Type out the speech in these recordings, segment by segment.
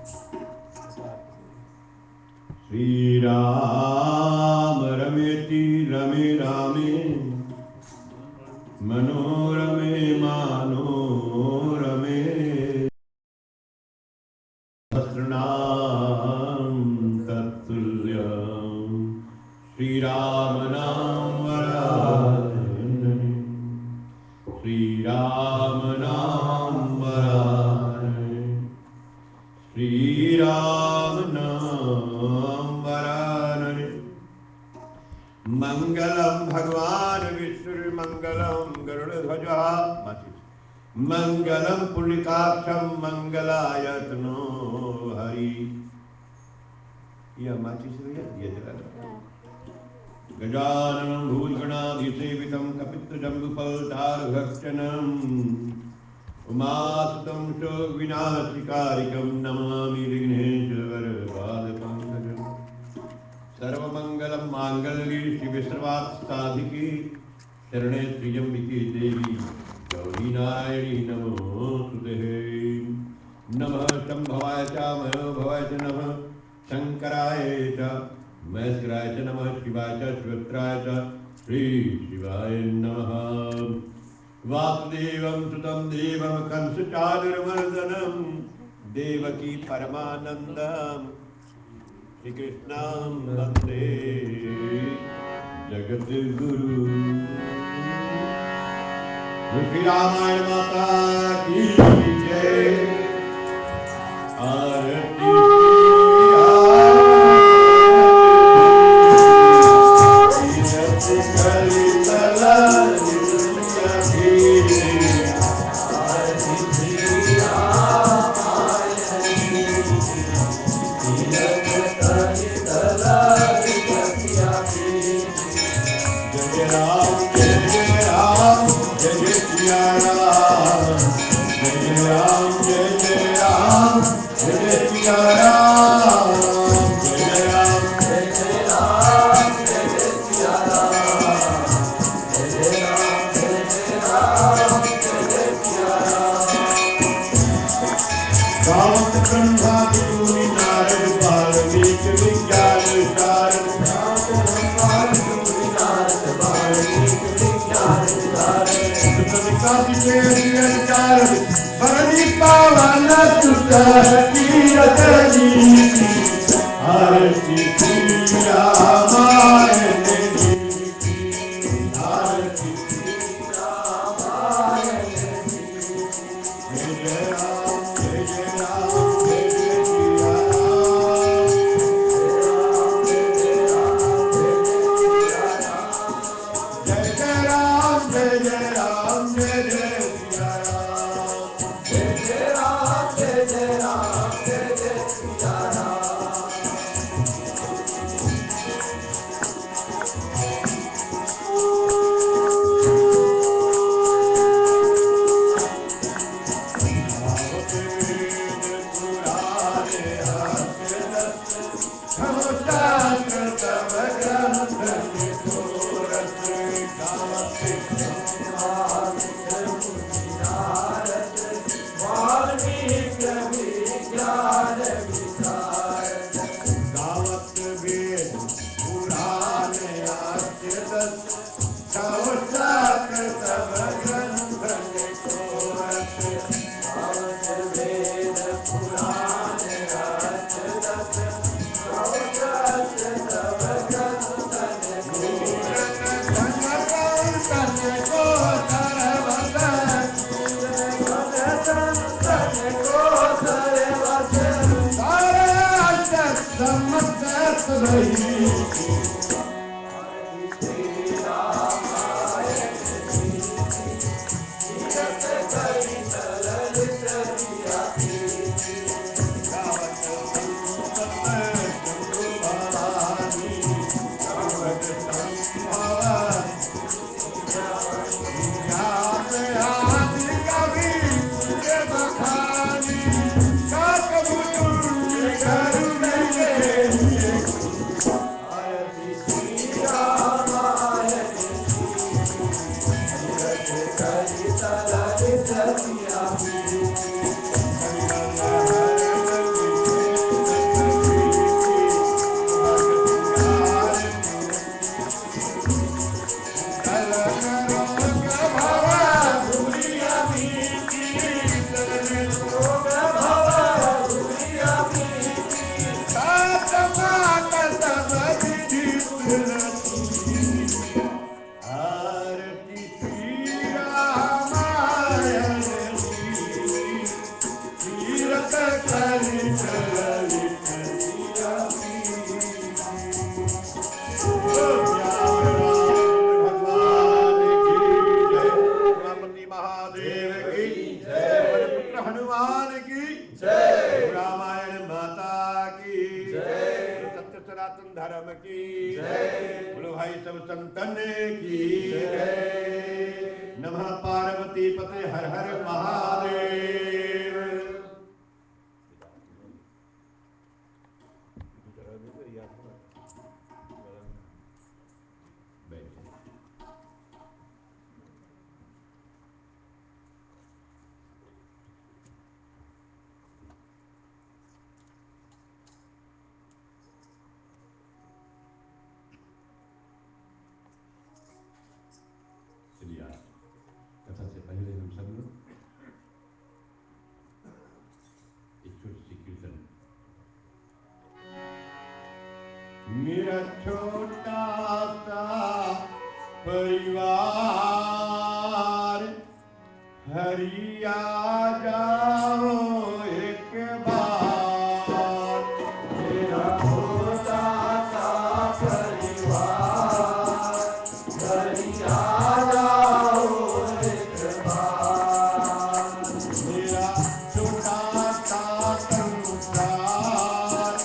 श्री राम रमेति रमे रामे मनोरमे मनोरमे सहस्रनाम तत्तुल्यं श्री राम नाम वरानने श्री राम नाम वरानने श्री राम नाम वरानने मंगलम भगवान विष्णु मंगलम गरुड़ध्वजा मंगलम पुण्यकाक्षम मंगलायतनो हरि। यह माचिस दिया जला गजाननं भूतगणाधिसेवितं कपित्थजम्बुफलधारभक्षणम् उमासुतं च विनाशिकारिकं नमामि विघ्नेश्वरपादपङ्कजम्। सर्वमङ्गलं माङ्गल्ये शिवे सर्वार्थसाधिके शरणे त्र्यम्बिके देवी गौरी नारायणी नमोस्तुते। नमः शम्भवाय च मयोभवाय च नमः शङ्कराय च महेश्वराय च नमः शिवाय च शिवत्राय च श्री शिवाय नमः। वासुदेवं सुतं देवं कंसचाणूरमर्दनं देवकी परमानन्दं श्रीकृष्णं वन्दे जगद्गुरु। श्री रामायण माता की जय। आरती सनातन धर्म की जय। बोलो भाई सब संतन की जय। नमः पार्वती पते हर हर महादेव। कथा से पहले हम सब लोग एक छोटी सी कीर्तन। मेरा छोटा सा परिवार हरिया जाओ एक बार। मेरा छोटा सा परिवार हरिया जाओ एक बार। मेरा छोटा सा संसार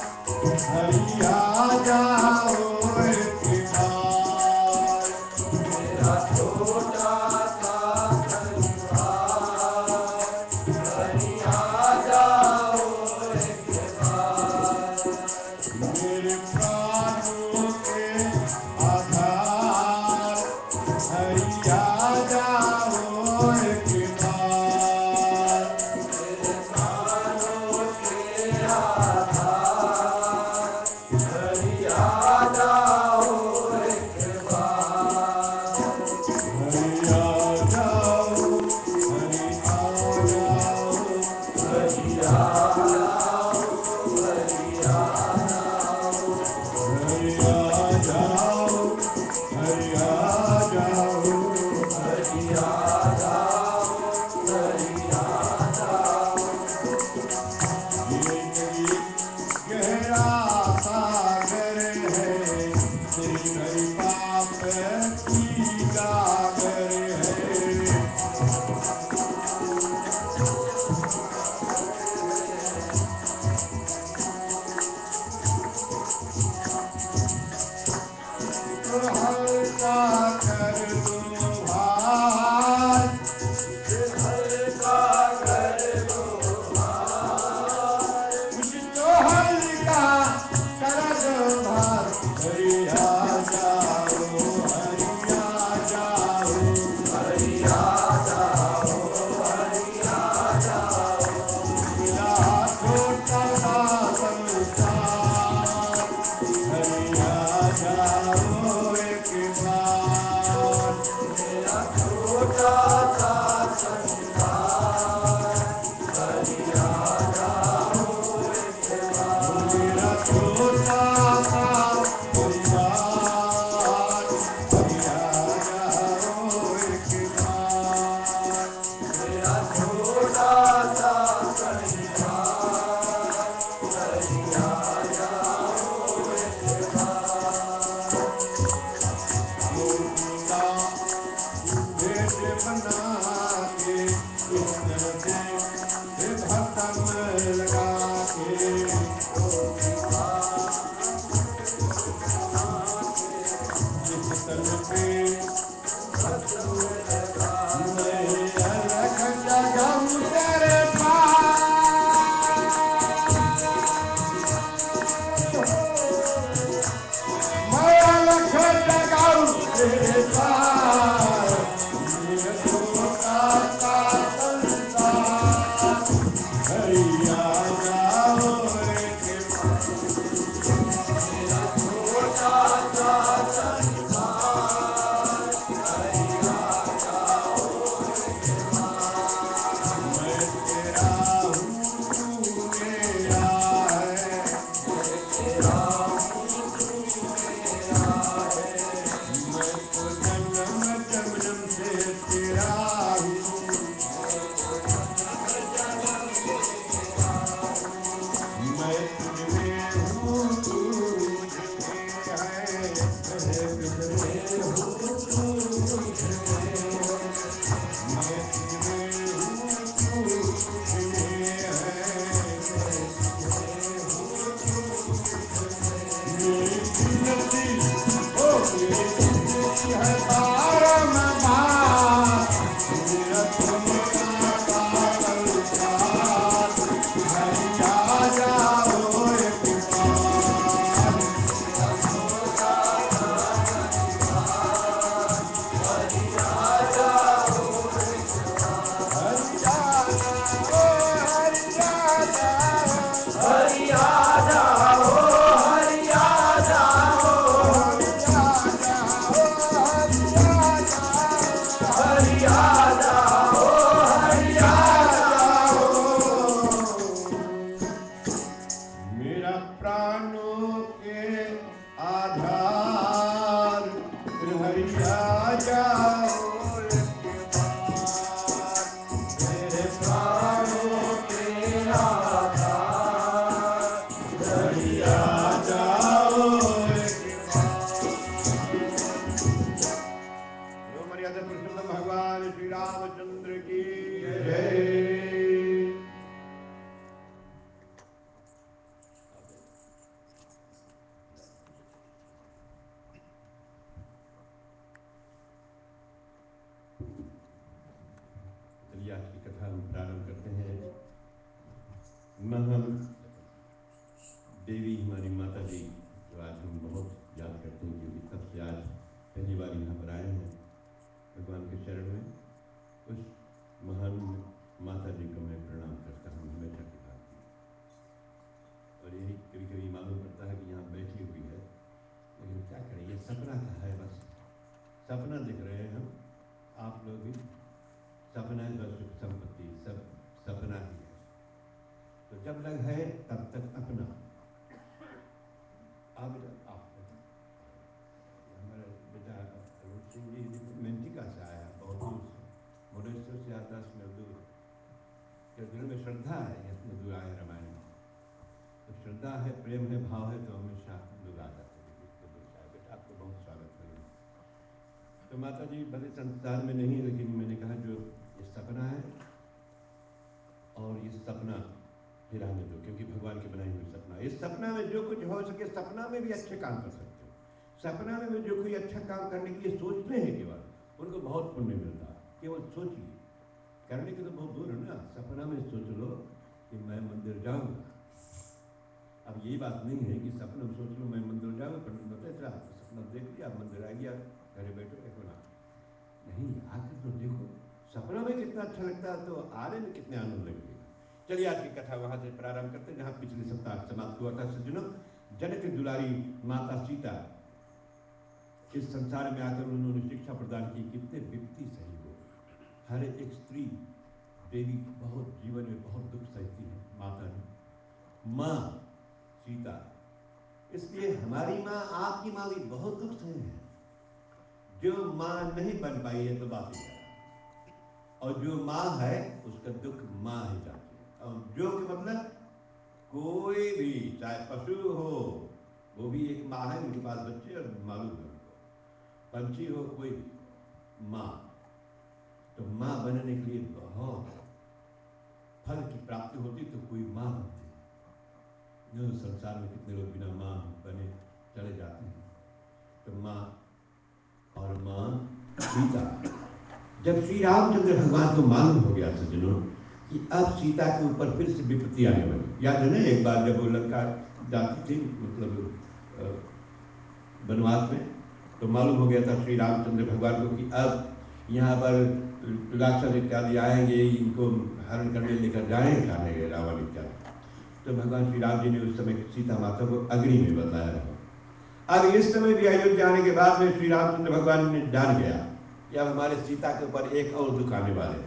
हरिया जाओ एक बार। मेरा छोटा सा संसार हरिया जाओ एक बार। मेरे प्राणों के आधार हरिया जाओ एक बार। मेरे प्राणों के आधार हरिया जाओ एक बार। हरिया जाओ हरिया जाओ हरिया जाओ हरिया जाओ हरिया जाओ हरिया जाओ हरिया जाओ। ये गहरा सागर है तेरी हरि पाप की गागर है। आज की कथा हम प्रारंभ करते हैं। हम देवी हमारी माता जी जो आज हम बहुत याद करते हैं, क्योंकि तब से आज पहली बार यहाँ पर आए हैं भगवान के शरण में। उस महान माता जी को मैं प्रणाम करता हूँ हमेशा की बात। और यही कभी कभी मालूम पड़ता है कि यहाँ बैठी हुई है, लेकिन क्या करें, ये सपना का है, बस सपना दिख रहे हैं हम, आप लोग भी सपना है, बस सुख संपत्ति सब सपना ही है। तो जब लग है तब तक अपना आप हमारे बेटा अरुण सिंह जी मेंटिका से आया, बहुत दूर से, मुनेश्वर से 8-10 मिनट दूर। के दिल में श्रद्धा है, इसमें दूर आए रामायण में, तो श्रद्धा है, प्रेम है, भाव है, तो हमेशा दूर आ जाते हैं। बेटा आपको बहुत स्वागत है। तो माता जी भले संसार में नहीं, लेकिन मैंने कहा जो ये सपना है और ये सपना हिराने दो, क्योंकि भगवान की बनाई हुई सपना। इस सपना में जो कुछ हो सके, सपना में भी अच्छे काम कर सकते हो। सपना में भी जो कोई अच्छा काम करने के लिए सोचते हैं केवल, उनको बहुत पुण्य मिलता है। केवल सोचिए, करने के तो बहुत दूर है ना। सपना में सोच लो कि मैं मंदिर जाऊंगा। अब यही बात नहीं है कि सपना में सोच लो मैं मंदिर जाऊंगा, पर बताया सपना देख लिया, मंदिर आ गया, घरे बैठो देखो ना, नहीं, आकर तो देखो सपना में कितना अच्छा लगता है, तो आने में कितने आनंद लगेगा। चलिए आज की कथा वहां से प्रारंभ करते हैं जहां पिछले सप्ताह समाप्त हुआ था। सज्जनों, जनक की दुलारी माता सीता इस संसार में आकर उन्होंने शिक्षा प्रदान की। कितने विपत्ति सही हो, हर एक स्त्री देवी बहुत जीवन में बहुत दुख सहती है। माता ने माँ सीता, इसलिए हमारी माँ आपकी माँ भी बहुत दुख सही है। जो माँ नहीं बन पाई है तो बात ही है, और जो माँ है उसका दुख माँ ही जाती है। और जो कि मतलब कोई भी, चाहे पशु हो, वो भी एक माँ है, उनके पास बच्चे और मालूम है उनको, पंछी हो, कोई माँ। तो माँ बनने के लिए बहुत फल की प्राप्ति होती, तो कोई माँ बनती। जो संसार में कितने लोग बिना माँ बने चले जाते हैं। तो माँ और माँ सीता, जब श्री रामचंद्र भगवान को मालूम हो गया सज्जनों कि अब सीता के ऊपर फिर से विपत्ति आने वाली। याद है ना, एक बार जब वो लंका जाती थी, मतलब वनवास में, तो मालूम हो गया था श्री रामचंद्र भगवान को कि अब यहाँ पर राक्षस इत्यादि आएंगे, इनको हरण करने लेकर जाएंगे रावण इत्यादि। तो भगवान श्री राम जी ने उस समय सीता माता को अग्नि में बताया रहा। अब इस समय भी अयोध्या आने के बाद में श्री रामचंद्र भगवान ने जान गया कि अब हमारे सीता के ऊपर एक और दुख आने वाले,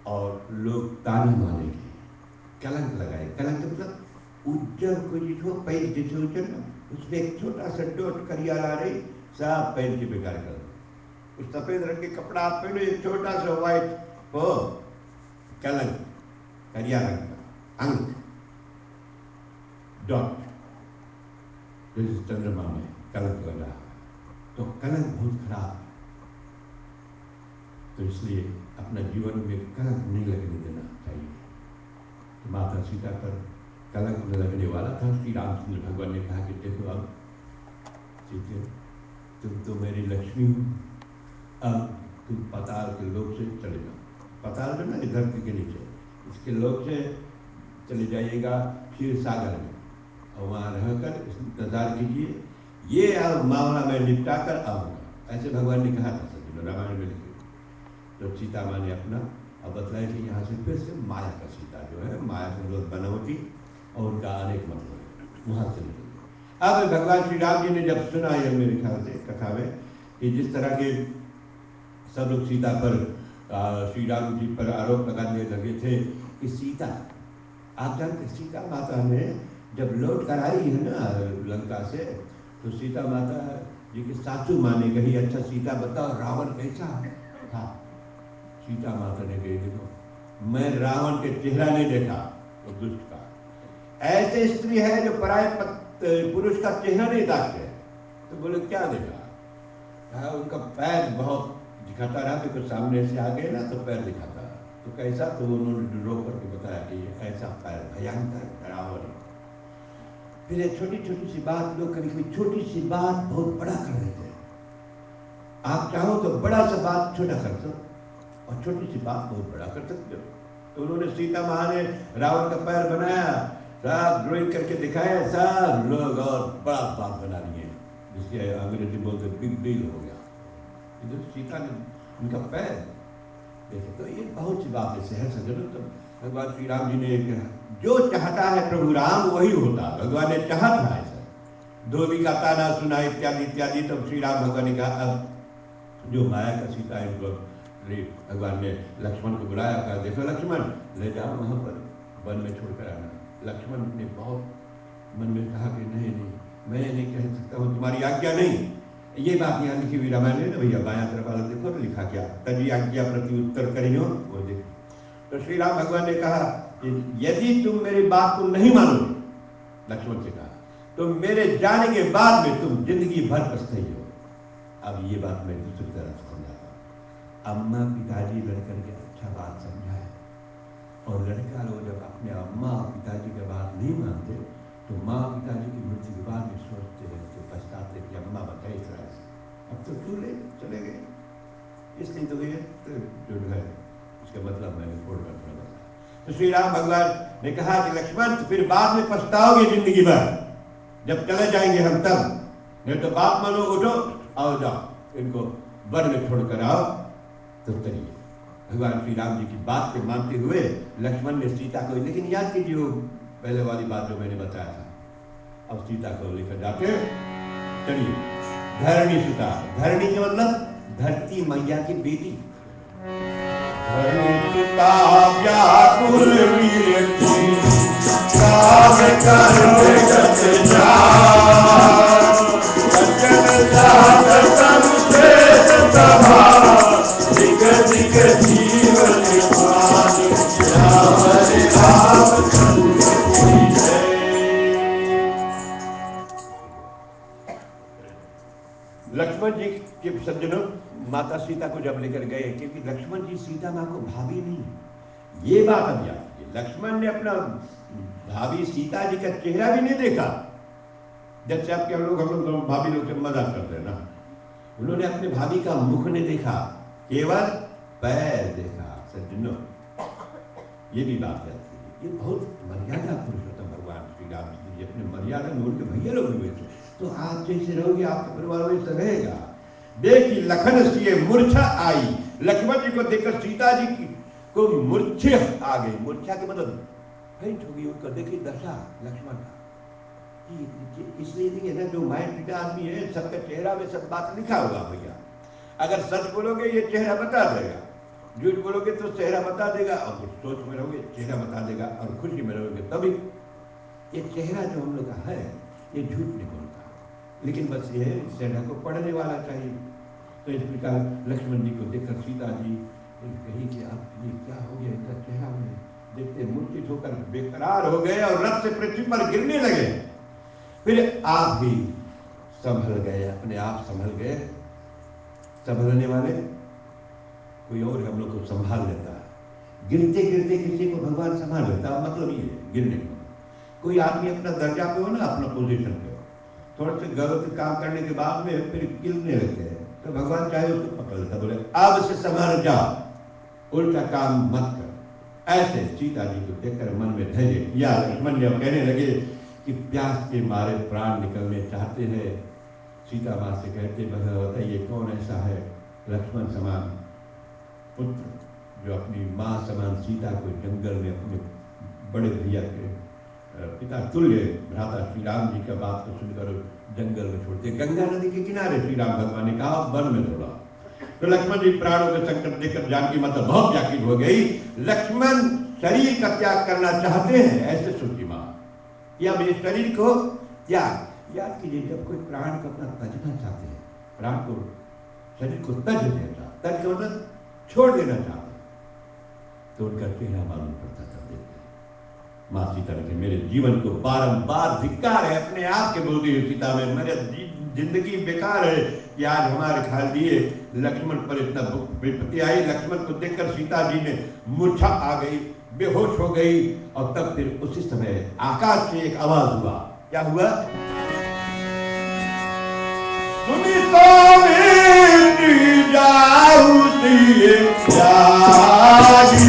और लोग ताली मारेंगे, कलंक लगाए। कलंक मतलब उज्जर को जिठो पैर जिठो उज्जर ना, उसमें एक छोटा सा डोट करिया ला रही, सब पैर की बेकार कर दो। उस सफेद रंग के कपड़ा आप पहनो, एक छोटा सा व्हाइट हो कलंक, करिया रंग का अंक डॉट, जैसे चंद्रमा में कलंक लगा, तो कलंक बहुत खराब है। तो इसलिए अपना जीवन में कलंक नहीं लगने देना चाहिए। तो माता सीता पर कलंक न लगने वाला था। श्री रामचंद्र भगवान ने कहा कि देखो अब सीते, तुम तो मेरी लक्ष्मी हो, अब तुम पाताल के लोक से चले जाओ। पाताल जो ना धरती के नीचे, इसके लोक से चले जाइएगा क्षीर सागर में, और वहाँ रहकर इंतजार कीजिए, ये अब मामला मैं निपटा कर आऊँगा। ऐसे भगवान ने कहा था सज्जनों, रामायण में लिखे। तो सीता माँ ने अपना अब बतलाया कि यहाँ से फिर से माया का सीता जो है, माया का मतलब बनावटी, और उनका अनेक मतलब है, वहाँ से निकल गए। अब भगवान श्री राम जी ने जब सुना यह मेरे ख्याल से कथा में कि जिस तरह के सब लोग सीता पर श्री राम जी पर आरोप लगाने लगे थे कि सीता, आप जानते सीता माता ने जब लौट कर आई है ना लंका से, तो सीता माता जी की सासू माँ ने कही, अच्छा सीता बताओ रावण कैसा था। सीता माता ने कही, देखो मैं रावण के चेहरा नहीं देखा, वो दुष्ट का। ऐसे स्त्री है जो पराय पुरुष का चेहरा नहीं देखते। तो बोले क्या देखा? हाँ, उनका पैर बहुत दिखाता रहा, तो सामने से आ गए ना तो पैर दिखाता। तो कैसा? तो उन्होंने रो करके बताया कि ऐसा पैर भयंकर डरावना। फिर एक छोटी छोटी सी बात लोग कभी कोई छोटी सी बात बहुत बड़ा कर देते हैं। आप चाहो तो बड़ा सा बात छोटा कर दो, और छोटी सी बात बहुत बड़ा कर सकते हो। तो उन्होंने सीता माँ ने रावण का पैर बनाया, सब ड्राइंग करके दिखाया, सब लोग और बड़ा बात बना लिए, जिसके अंग्रेजी बोलते बिग डील हो गया। इधर सीता ने उनका पैर देखे, तो ये बहुत सी बात ऐसे है सज्जनों। तो भगवान श्री राम जी ने जो चाहता है प्रभु राम वही होता, भगवान ने चाहा था ऐसा। धोबी का ताना सुना इत्यादि इत्यादि। तो श्री राम भगवान ने कहा अब जो माया का सीता है इनको भगवान ने लक्ष्मण को बुलाया, कहा देखो लक्ष्मण ले जाओ वहाँ पर वन में छोड़कर आना। लक्ष्मण ने बहुत मन में कहा कि नहीं नहीं मैं नहीं कह सकता हूँ, तुम्हारी आज्ञा नहीं। ये बात यहाँ लिखी हुई रामायण में, भैया बायां तरफ वाला देखो तो लिखा क्या, तभी आज्ञा प्रति उत्तर करियो, वो देखो। तो श्री राम भगवान ने कहा कि यदि तुम मेरी बात को नहीं मानोगे, लक्ष्मण से कहा, तो मेरे जाने के बाद में तुम जिंदगी भर पछताई हो। अब ये बात मैं दूसरी तरफ समझाता हूँ। अम्मा पिताजी लड़कर के अच्छा बात समझाए, और लड़का लोग जब अपने अम्मा पिताजी की बात नहीं मानते तो माँ पिताजी की मृत्यु के बाद में सोचते रहते, पछताते कि अम्मा बताए इस तरह से, अब तो चूल्हे चले गए, इसलिए तो ये तो जो है इसका मतलब मैंने छोड़ कर थोड़ा बताया। तो श्री राम भगवान ने कहा कि लक्ष्मण फिर बाद में पछताओगे जिंदगी भर, जब चले जाएंगे हम तब, नहीं तो बात मानो, उठो आओ जाओ, इनको वन में छोड़कर आओ। तो चलिए भगवान श्री राम जी की बात को मानते हुए लक्ष्मण ने सीता को, लेकिन याद कीजिए वो पहले वाली बात जो मैंने बताया था, अब सीता को लेकर जाते चलिए धरणी सुता। धरणी के मतलब धरती मैया की बेटी। धरणी सुता व्याकुल वीरती, काम करते करते जा, अचल जात तम से सभा, दिग दिग जीवन पान, राम राम लक्ष्मण जी के सज्जनों माता सीता को जब लेकर गए, क्योंकि लक्ष्मण जी सीता माँ को भाभी नहीं, ये बात अब याद, लक्ष्मण ने अपना भाभी सीता जी का चेहरा भी नहीं देखा। जैसे आपके हम लोग भाभी लोग से मजाक करते हैं ना, उन्होंने अपने भाभी का मुख नहीं देखा, केवल पैर देखा। सज्जनों ये भी बात है, ये बहुत मर्यादा पुरुषोत्तम भगवान श्री राम जी अपने मर्यादा में उनके भैया लोग हुए थे, तो आप जैसे रहोगे आपका परिवार वैसे रहेगा। देखी लखन सी मूर्छा आई, लक्ष्मण जी को देखकर सीता जी की को मूर्छा आ गई। मूर्छा के मतलब फेंट हो गई, उनको देखी दशा लक्ष्मण का। इसलिए देखिए ना, जो माइंड पिता आदमी है सबका चेहरा में सब बात लिखा होगा भैया। अगर सच बोलोगे ये चेहरा बता देगा, झूठ बोलोगे तो चेहरा बता देगा, और सोच में रहोगे चेहरा बता देगा, और खुशी में रहोगे तभी। ये चेहरा जो हम लोग का है ये झूठ नहीं बोलता, लेकिन बस ये चेहरा को पढ़ने वाला चाहिए। तो इस प्रकार लक्ष्मण जी को देखकर सीता जी कही कि आप ये क्या हो गया इनका चेहरा में, देखते मूर्छित होकर बेकरार हो गए और रथ से पृथ्वी पर गिरने लगे। फिर आप भी संभल गए, अपने आप संभल गए। संभलने वाले कोई और हम लोग को संभाल लेता है। गिरते गिरते किसी को भगवान संभाल लेता है, मतलब ये गिरने को। कोई आदमी अपना दर्जा पे हो ना, अपना पोजीशन पे हो, थोड़े से गलत काम करने के बाद में फिर गिरने लगते हैं, तो भगवान चाहे उसको पकड़ लेता, बोले अब से संभल जाओ, उल्टा काम मत कर। ऐसे सीता जी को देखकर मन में धैर्य किया। लक्ष्मण जब कहने लगे कि प्यास के मारे प्राण निकलने चाहते हैं, सीता माँ से कहते भगवता ये कौन ऐसा है लक्ष्मण समान पुत्र जो अपनी माँ समान सीता को जंगल में अपने बड़े भैया के पिता तुल्य भ्राता श्री राम जी का बात को सुनकर जंगल में छोड़ते। गंगा नदी के किनारे श्री राम भगवान ने कहा वन में छोड़ा। तो लक्ष्मण जी प्राणों के संकट देखकर जानकी माता बहुत व्याकुल हो गई। लक्ष्मण शरीर का त्याग करना चाहते हैं, ऐसे सोची माँ, या मेरे शरीर को त्याग। याद कीजिए जब कोई प्राण को अपना तजना चाहते हैं, प्राण को शरीर को तज देता, तज के मतलब छोड़ देना चाहते, तो उनका चेहरा मालूम पड़ता था। माँ सीता ने मेरे जीवन को बारंबार धिक्कार है, अपने आप के बोलती है सीता में, मेरे जिंदगी बेकार है कि आज हमारे ख्याल दिए लक्ष्मण पर इतना विपत्ति आई। लक्ष्मण को देखकर सीता जी ने मूर्छा आ गई, बेहोश हो गई। और तब फिर उसी समय आकाश से एक आवाज हुआ। क्या हुआ? सुनी तो मेरी जाए बहुत ये त्यागी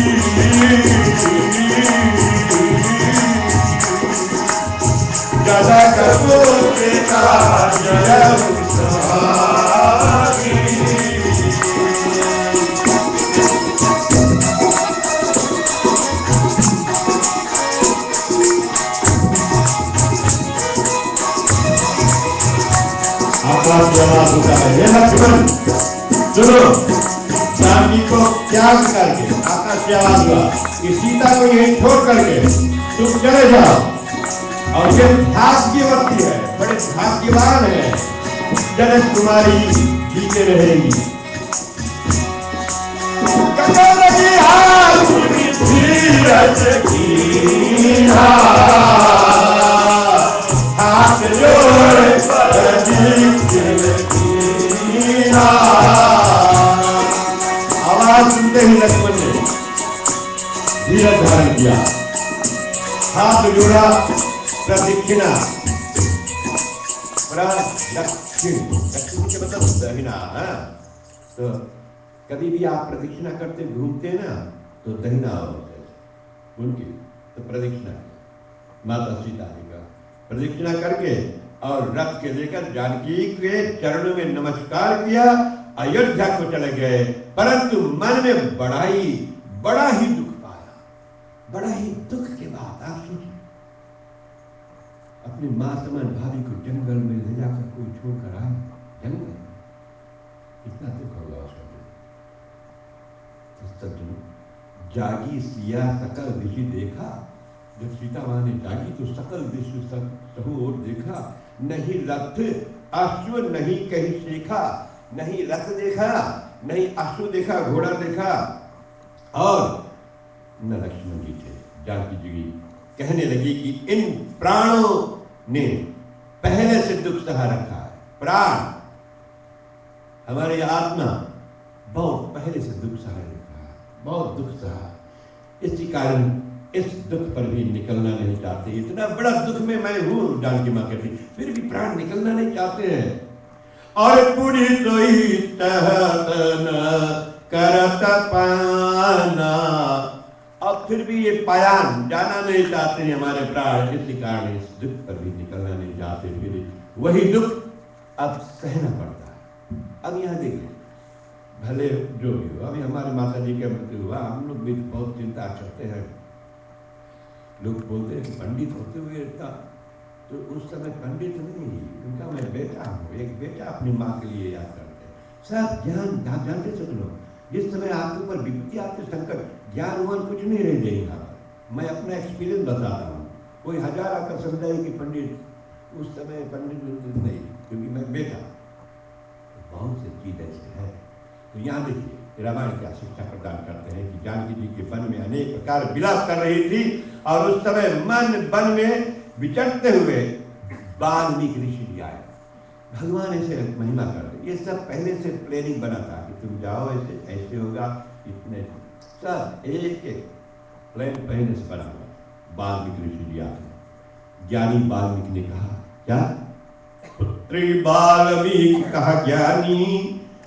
गदा कबो के काज आवाज होता है, हे लक्ष्मण सुनो, जानकी को त्याग करके आकाश से आवाज हुआ कि सीता को यही छोड़ करके तुम चले जाओ। और ये भाग्यवती है, बड़े भाग्यवान है, जनक कुमारी जीते रहेगी। हाथ जोड़े आवाज सुनते ही लक्ष्मण ने धीरज धारण किया, हाथ जोड़ा, प्रदक्षिणा। दक्षिण के मतलब दहिना है। तो कभी भी आप प्रदक्षिणा करते घूमते ना तो दहिना होता है उनकी, तो प्रदक्षिणा माता सीता जी का प्रदक्षिणा करके और रथ के लेकर जानकी के चरणों में नमस्कार किया, अयोध्या को चले गए। परंतु मन में बड़ा ही दुख पाया। बड़ा ही दुख के बाद आप सोचिए, अपनी मां समान भाभी को जंगल में ले जाकर कोई छोड़कर आए, जंगल कितना दुख होगा उसका। जागी सिया सकल विषि देखा, जब सीता मां ने जागी तो सकल विश्व सहु और देखा। नहीं रथ अश्व नहीं कहीं सीखा, नहीं रथ देखा, नहीं अश्व देखा, घोड़ा देखा, और न लक्ष्मण जी थे। जानकी जी कहने लगी कि इन प्राणों ने पहले से दुख सहा रखा है। प्राण हमारी आत्मा बहुत पहले से दुख सहा रखा है, बहुत दुख सहा। इसी कारण इस दुख पर भी निकलना नहीं चाहते। इतना बड़ा दुख में मैं हूं, जानकी मां कहती, फिर भी प्राण निकलना नहीं चाहते हैं। और पूरी सोई तहत न करत पाना, अब फिर भी ये पायान जाना नहीं चाहते हैं हमारे प्राण। इसी कारण इस दुख पर भी निकलना नहीं चाहते, फिर वही दुख अब सहना पड़ता है। अब यहाँ देखिए, भले जो भी हो, अभी हमारे माता जी का मृत्यु हुआ, हम लोग भी बहुत चिंता करते हैं। लोग बोलते हैं कि पंडित होते हुए था, तो उस समय पंडित नहीं, उनका मैं बेटा हूँ। एक बेटा अपनी माँ के लिए याद करते हैं। सब ज्ञान जानते सब लोग, जिस समय आपके ऊपर विपत्ति आती, संकट, ज्ञानवान कुछ नहीं रह जाए। यहाँ पर मैं अपना एक्सपीरियंस बताता हूँ। कोई हजार आकर समझाए कि पंडित, उस समय पंडित नहीं, क्योंकि मैं बेटा। बहुत सी चीज ऐसी है। तो यहाँ देखिए, रामायण क्या शिक्षा प्रदान करते हैं कि जानकी जी के वन में अनेक प्रकार विलास कर रही थी, और उस समय मन वन में विचरते हुए वाल्मीकि ऋषि जी आए। भगवान ऐसे महिमा कर रहे, ये सब पहले से प्लानिंग बना था कि तुम जाओ, ऐसे ऐसे होगा, इतने सब एक एक प्लान पहले से बना हुआ। वाल्मीकि ऋषि जी आए। ज्ञानी वाल्मीकि ने कहा, क्या पुत्री वाल्मीकि कहा ज्ञानी,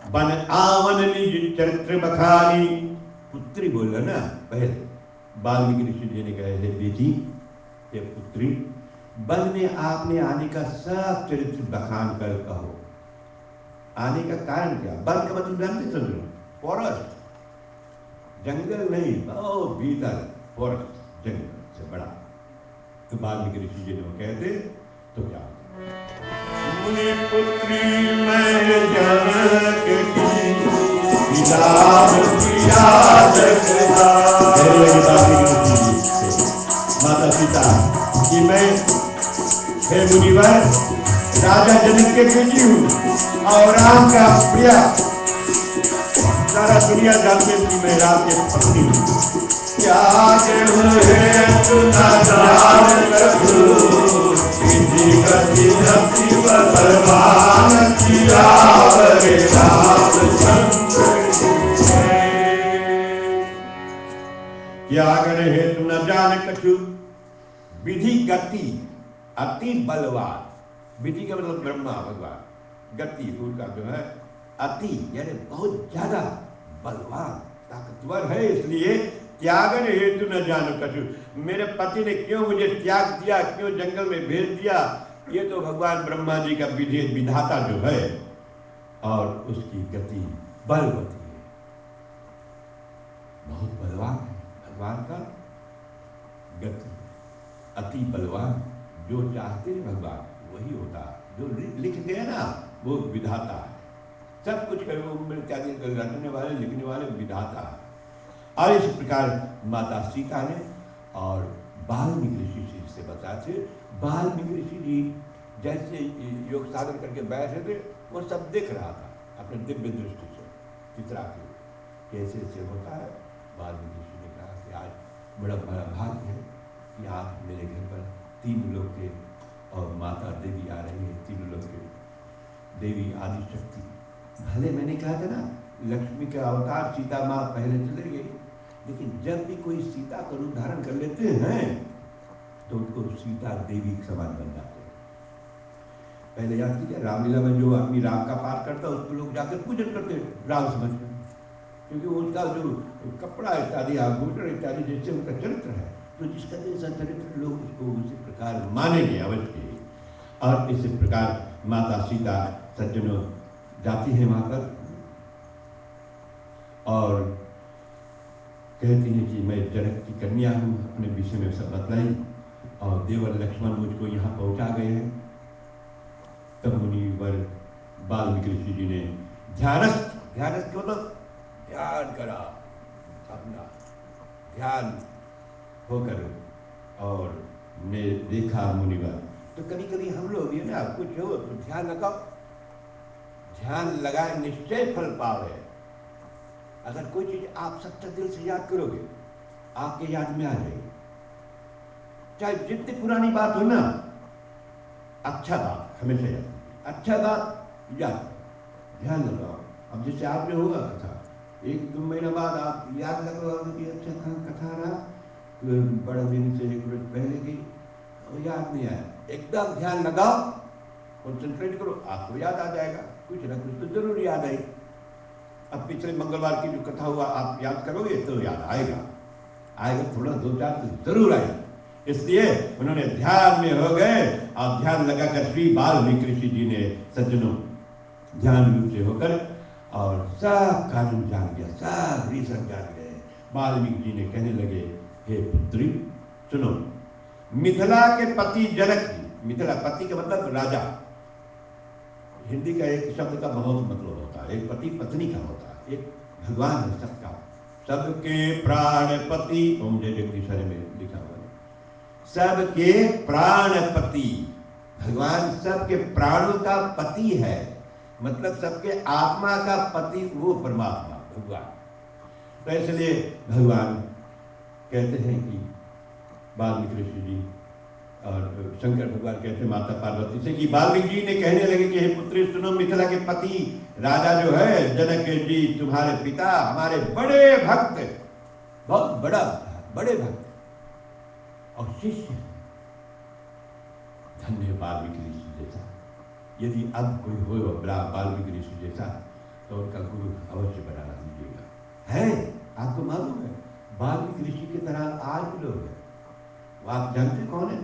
बन आवन निज चरित्र बखानी। पुत्री बोला ना पहले, वाल्मीकि ऋषि जी ने कहा, है बेटी, ये पुत्री, वन में आपने आने का सब चरित्र बखान कर कहो। आने का कारण क्या? वन का मतलब जानते समझो, फॉरेस्ट, जंगल नहीं, बहुत भीतर फॉरेस्ट, जंगल से बड़ा। तो वाल्मीकि ऋषि जी ने वो कहते तो क्या, मुनि पुत्री मैं जनक की विलाप किया जगदा। माता सीता कि मैं हे मुनिवर राजा जनक के बेटी हूँ और राम का प्रिया, सारा दुनिया जानती है कि मैं राम के पत्नी हूँ। त्याग है सुना जान करूं, गति गति बलवान किया रे त्याग है तू न जान कछु, विधि गति अति बलवान। विधि का मतलब ब्रह्मा भगवान, गति उनका जो है अति यानी बहुत ज्यादा बलवान ताकतवर है, इसलिए त्यागन हेतु न जानो कछु। मेरे पति ने क्यों मुझे त्याग दिया, क्यों जंगल में भेज दिया, ये तो भगवान ब्रह्मा जी का विधाता जो है, और उसकी गति बलवती है, बहुत बलवान है। भगवान का गति अति बलवान, जो चाहते हैं भगवान वही होता है, जो लिख गए ना वो विधाता है। सब कुछ इत्यादि रटने वाले लिखने वाले विधाता है। और इस प्रकार माता सीता ने और वाल्मीकि ऋषि जी से बताते, वाल्मीकि ऋषि जी जैसे योग साधन करके बैठे थे वो सब देख रहा था अपने दिव्य दृष्टि से, चित्रा के कैसे ऐसे होता है। वाल्मीकि ऋषि ने कहा कि आज बड़ा बड़ा भाग्य है कि आज मेरे घर पर 3 लोग के और माता देवी आ रही है, 3 लोग के देवी आदि शक्ति। भले मैंने कहा था ना लक्ष्मी का अवतार सीता माँ पहले चले गई, लेकिन जब भी कोई सीता का रूप धारण कर लेते हैं तो उनको सीता देवी के समान बन जाते हैं। पहले याद कीजिए रामलीला में जो आदमी राम का पाठ करता है उसको लोग जाकर पूजन करते हैं राम समझकर, क्योंकि उसका जो कपड़ा इत्यादि आभूषण इत्यादि जैसे उनका चरित्र है, तो जिसका जैसा चरित्र लोग उसको उसी प्रकार मानेंगे अवश्य। और इसी प्रकार माता सीता सज्जनों जाती है वहां पर और कहती है कि मैं जनक की कन्या हूँ, अपने विषय में सब बतलाई, और देवर लक्ष्मण मुझको यहाँ पहुँचा गए हैं। तब मुनिवर वाल्मीकि ऋषि जी ने ध्यानस्थ मतलब ध्यान करा, अपना ध्यान होकर और ने देखा मुनिवर। तो कभी कभी हम लोग ये ना कुछ हो तो ध्यान लगाओ, ध्यान लगाए निश्चय फल पावे। अगर कोई चीज आप सच्चा दिल से याद करोगे आपके याद में आ जाएगी, चाहे जितनी पुरानी बात हो ना, अच्छा बात हमेशा याद, अच्छा बात याद, ध्यान लगाओ। अब जैसे आप जो होगा कथा 1-2 महीना बाद आप याद लगाओगे कि अच्छा कथा रहा, बड़ा दिन से 1 वर्ष पहले की याद नहीं आया, एकदम ध्यान लगाओ, कंसंट्रेट करो, आपको याद आ जाएगा, कुछ ना कुछ तो जरूर याद आई। अब पिछले मंगलवार की जो कथा हुआ आप याद करोगे तो याद आएगा, थोड़ा 2-4 तो जरूर आएगा। इसलिए उन्होंने ध्यान में हो गए और ध्यान लगाकर श्री वाल्मीकि ऋषि जी ने सज्जनों ध्यान रूप से होकर और सब कानून जान गया, सब रीजन जान गए। वाल्मीकि जी ने कहने लगे, हे पुत्री सुनो, मिथिला के पति जनक जी, मिथिला पति का मतलब राजा, हिंदी का एक शब्द का बहुत मतलब होता है, एक पति पत्नी का होता है, एक भगवान है सबका, सबके प्राणपति, ओम जय जगदीश्वरी में लिखा हुआ है, सबके प्राणपति, भगवान सबके प्राणों का पति है, मतलब सबके आत्मा का पति वो परमात्मा भगवान। तो इसलिए भगवान कहते हैं कि वाल्मीकि ऋषि जी और शंकर भगवान कहते हैं माता पार्वती से कि वाल्मीकि जी ने कहने लगे कि हे पुत्री सुनो, मिथिला के पति राजा जो है जनक जी तुम्हारे पिता हमारे बड़े भक्त, बहुत बड़े भक्त और शिष्य, धन्य वाल्मीकि ऋषि जैसा। यदि अब कोई हो वाल्मीकि ऋषि जैसा तो उनका गुरु अवश्य बनाना दीजिएगा। है आपको मालूम है वाल्मीकि ऋषि की तरह आज भी लोग हैं, आप जानते कौन है?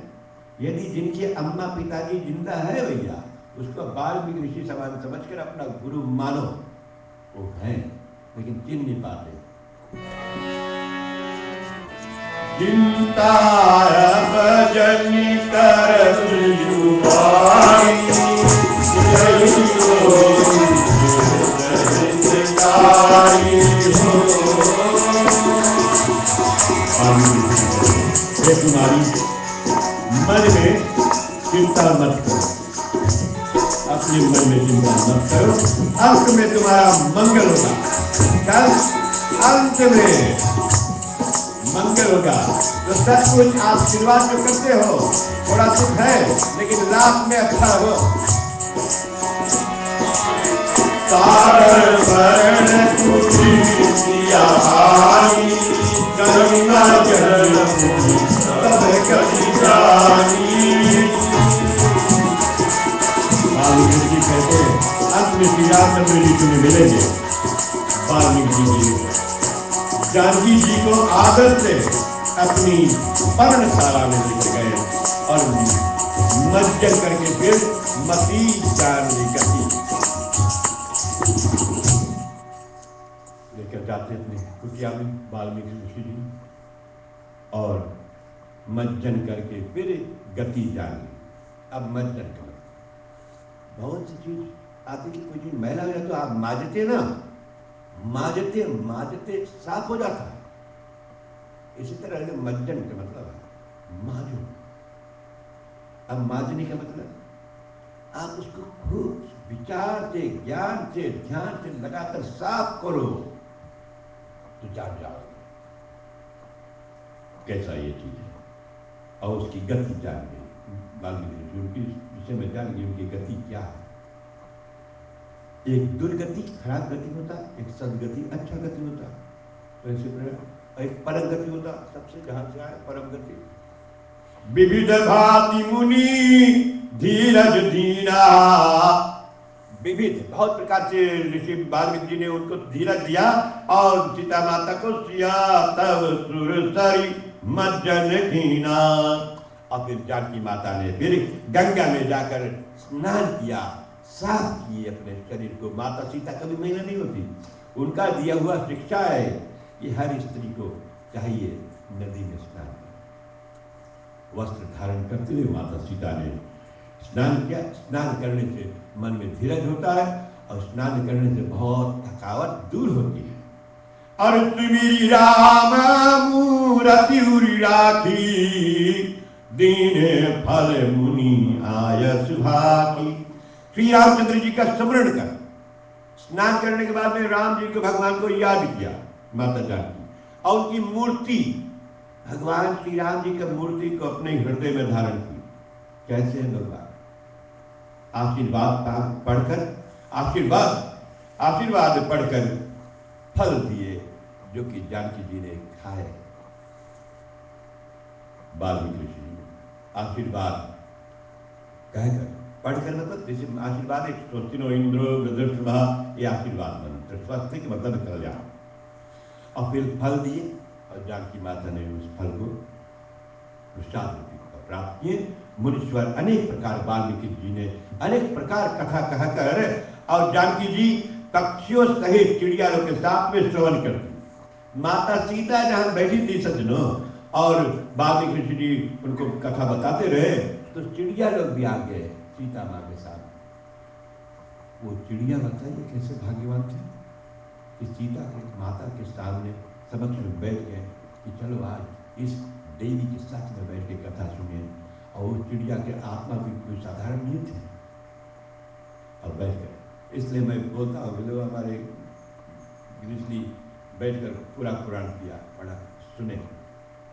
यदि जिनके अम्मा पिताजी जिंदा है भैया, उसको वाल्मीकि ऋषि समान समझकर अपना गुरु मानो, वो है लेकिन चिन्ह नहीं पाते। चिंता भजनी कर तुम्हारी मन में चिंता मत करो, अपने मन में चिंता मत करो, अंत में तुम्हारा मंगल होगा, कल अंत में मंगल होगा। तो सब कुछ आप शुरुआत जो करते हो थोड़ा सुख है लेकिन लाभ में अच्छा हो। सागर वर्ण करुणा चरण वाल्मीकि जी कहते हैं अंत में श्री रामचंद्र जी तुम्हें मिलेंगे। वाल्मीकि जी जानकी जी को आदर से अपनी पर्णशाला में लेके गए और मज्जन करके फिर मती जानकी गति लेकर जाते अपने कुटिया में वाल्मीकि ऋषि जी और मज्जन करके फिर गति जानी। अब मज्जन करो, बहुत सी चीज आती कि कोई चीज मैला हो जाए तो आप माजते ना, माजते माजते साफ हो जाता है। इसी तरह से मज्जन का मतलब है माजो। अब माजने का मतलब आप उसको खूब विचार से, ज्ञान से, ध्यान से लगाकर साफ करो तो जान जाओगे कैसा ये चीज है। और उसकी गति जान गई वाल्मीकि उनकी विषय में जान गई उनकी गति क्या है। एक दुर्गति खराब गति होता, एक सदगति अच्छा गति होता, तो ऐसे एक परम गति होता, सबसे जहां से आए परम गति। विविध भांति मुनि धीरज दीना, विविध बहुत प्रकार से ऋषि वाल्मीकि जी ने उनको धीरज दिया और सीता माता को सिया तब सुरसरी मज्जन कीना। और फिर जानकी माता ने फिर गंगा में जाकर स्नान किया, साफ किए अपने शरीर को। माता सीता कभी मैला नहीं होती, उनका दिया हुआ शिक्षा है कि हर स्त्री को चाहिए नदी में स्नान। वस्त्र धारण करते हुए माता सीता ने स्नान किया। स्नान करने से मन में धीरज होता है और स्नान करने से बहुत थकावट दूर होती है। और सुमिरी राम मूरति उरी राखी, दीन फल मुनि आय सुभागी। श्री रामचंद्र जी का स्मरण कर स्नान करने के बाद में राम जी को भगवान को याद किया माता जानकी, और उनकी मूर्ति भगवान श्री राम जी की मूर्ति को अपने हृदय में धारण की। कैसे है भगवान? आशीर्वाद पढ़कर आशीर्वाद पढ़कर फल दिए जो कि जानकी जी ने खाए। वाल्मीकि ऋषि जी आशीर्वाद कहकर पढ़कर मतलब जैसे आशीर्वाद एक स्वस्तिनो इंद्रो वृद्धश्रवा, ये आशीर्वाद मंत्र स्वास्थ्य के मतलब कल्याण। और फिर फल दिए और जानकी माता ने उस फल को प्रसाद प्राप्त किए। मुनीश्वर अनेक प्रकार वाल्मीकि जी ने अनेक प्रकार कथा कहकर और जानकी जी पक्षियों सहित चिड़िया लोग के साथ में श्रवण करती। माता सीता जहां बैठी थी सज्जनों और वाल्मीकि ऋषि जी उनको कथा बताते रहे तो चिड़िया लोग भी आ गए सीता माँ के साथ। वो चिड़िया बताइए कैसे भाग्यवान थे कि सीता के माता के सामने समक्ष में बैठ गए कि चलो आज इस देवी के साथ में बैठ के कथा सुनिए। और वो चिड़िया के आत्मा भी कोई साधारण नहीं थे और बैठ गए। इसलिए मैं बोलता हूँ लोग हमारे इसलिए बैठकर पूरा पुराण किया पढ़ा सुने।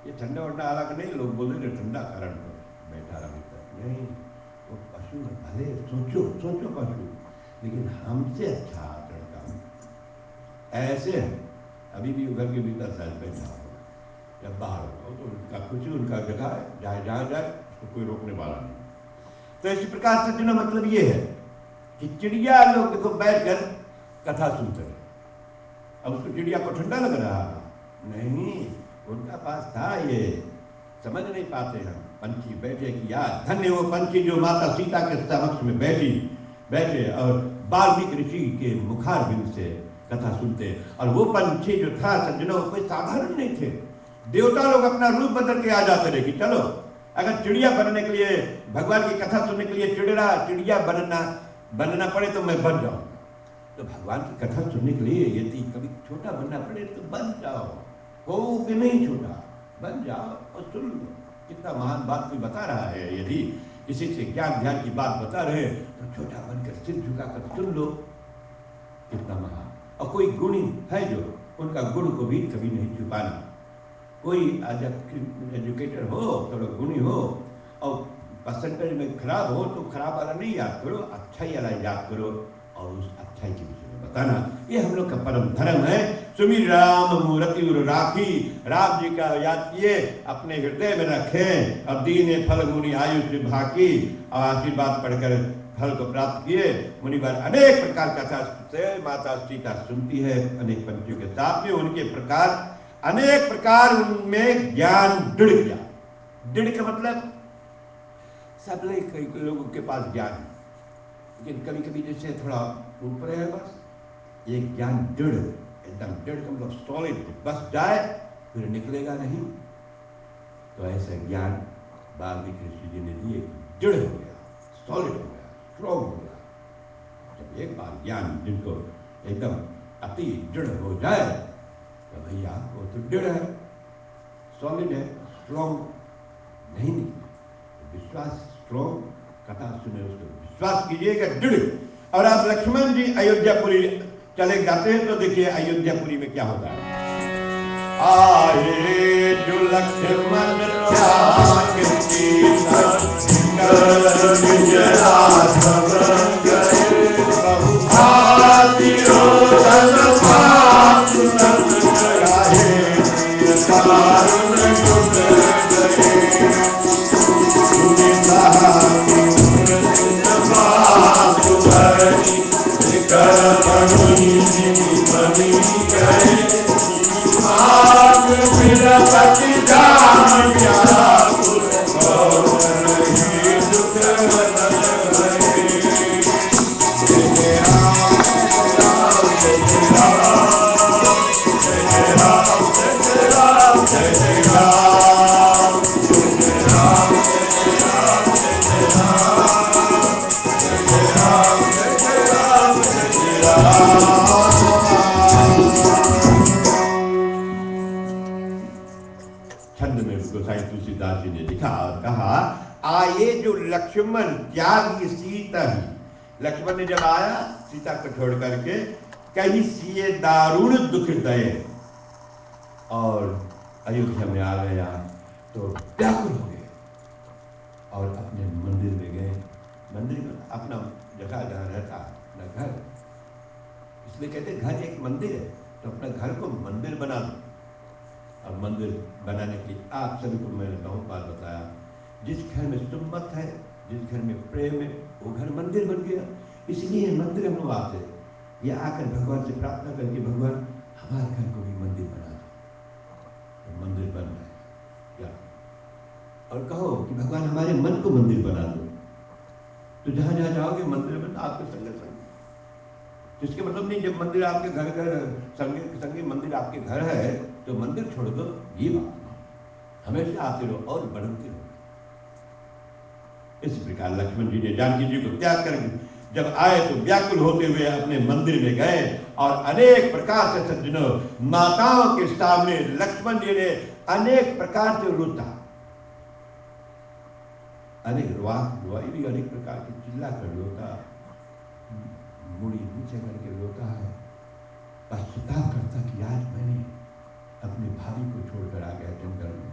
ये ठंडा वंडा हालांकि नहीं, लोग बोलते थे ठंडा कारण पर बैठा रहा नहीं। वो पशु भले सोचो पशु, लेकिन हमसे अच्छा आचरण का ऐसे अभी भी घर के भीतर शायद बैठा हो, जब बाहर हो तो उनका कुछ उनका जगह है, जाए जहाँ जाए उसको कोई रोकने वाला नहीं। तो इसी प्रकार से जो मतलब ये है कि चिड़िया लोग देखो बैठकर कथा सुनते हैं। अब उसको चिड़िया को ठंडा लग रहा नहीं, उनका पास था ये, समझ नहीं पाते हम। पंछी बैठे कि यार धन्य वो पंछी जो माता सीता के समक्ष में बैठे और वाल्मीकि ऋषि के मुखारबिंद से कथा सुनते। और वो पंछी जो था सज्जनों कोई साधारण नहीं थे, देवता लोग अपना रूप बदल के आ जाते रहे कि चलो अगर चिड़िया बनने के लिए भगवान की कथा सुनने के लिए चिड़िया बनना पड़े तो मैं बन जाऊं। तो भगवान की कथा सुनने के लिए यदि कभी छोटा बनना पड़े तो बन जाओ, हो कि नहीं छोटा बन जाओ और सुन लो। कितना महान बात कोई बता रहा है, यदि किसी से ज्ञान ध्यान की बात बता रहे तो छोटा बनकर सिर झुकाकर सुन लो, कितना महान। और कोई गुणी है जो उनका गुण को भी कभी नहीं छुपाना। कोई एजुकेटर हो थोड़ा गुणी हो और परसेंटेज में खराब हो तो खराब वाला नहीं याद करो, अच्छाई वाला याद करो और उस अच्छाई के विषय में बताना। ये हम लोग का परम धर्म है। सुमिर राम मूर्ति उर राखी, राम जी का याद किए अपने हृदय में रखें। अब दीन फल मुनि आयु से भाकी, और आशीर्वाद पढ़कर फल को प्राप्त किए। मुनिवर अनेक प्रकार कथा से माता सीता सुनती है अनेक पंछियों के साथ में, उनके प्रकार अनेक प्रकार उनमें ज्ञान दृढ़ किया। दृढ़ का मतलब सब कई लोगों के पास ज्ञान है, लेकिन कभी कभी जैसे थोड़ा ऊपर है, बस ये ज्ञान दृढ़, एकदम दृढ़ का मतलब सॉलिड, बस जाए फिर निकलेगा नहीं। तो ऐसा ज्ञान वाल्मीकि ऋषि जी ने दिए, दृढ़ हो गया, सॉलिड हो गया, स्ट्रॉन्ग हो गया। जब एक बार ज्ञान जिनको एकदम अति दृढ़ हो जाए तो भैया वो तो दृढ़ है, सॉलिड है, स्ट्रॉन्ग नहीं निकले। विश्वास स्ट्रॉन्ग, कथा सुने उसको विश्वास कीजिएगा दृढ़। और आप लक्ष्मण जी अयोध्यापुरी चले जाते हैं तो देखिए अयोध्यापुरी में क्या होता है। आए जो लक्ष्मण त्याग सीता कर निज राघव गए, बहुभाति रोदन पाप तन कराए, कारुण गुण गए। लक्ष्मण त्यागी सीता ही, लक्ष्मण ने जब आया सीता को छोड़ करके, कहीं सिए दारुण दुख दये, और अयोध्या में आ गया तो व्याकुल हो गए और अपने मंदिर में गए। मंदिर में अपना जगह जहाँ रहता अपना घर, इसलिए कहते घर एक मंदिर है, तो अपना घर को मंदिर बना दो। और मंदिर बनाने के लिए आप सभी को मैंने बहुत बार बताया, जिस घर में सुम्मत है, जिस घर में प्रेम है, वो घर मंदिर बन गया। इसलिए मंदिर हम लोग आते हैं, ये आकर भगवान से प्रार्थना करके भगवान हमारे घर को भी मंदिर बना दो। तो मंदिर बन रहा है या और कहो कि भगवान हमारे मन को मंदिर बना दो। तो जहाँ जहाँ जाओगे मंदिर बन आपके संग संग, जिसके मतलब नहीं जब मंदिर आपके घर संगे संगे मंदिर आपके घर है तो मंदिर छोड़ दो, ये बात हमेशा आते रहो और बढ़ते रहो। इस प्रकार लक्ष्मण जी ने जानकी जी को त्याग कर जब आए तो व्याकुल होते हुए अपने मंदिर में गए और अनेक प्रकार से सज्जनों माताओं के सामने लक्ष्मण जी ने अनेक प्रकार से रोता, अनेक रुआई भी अनेक प्रकार की चिल्ला कर रोता, मुड़ी नीचे करके रोता है, पश्चाताप करता कि आज मैंने अपने भाभी को छोड़कर आ गया जंगल में,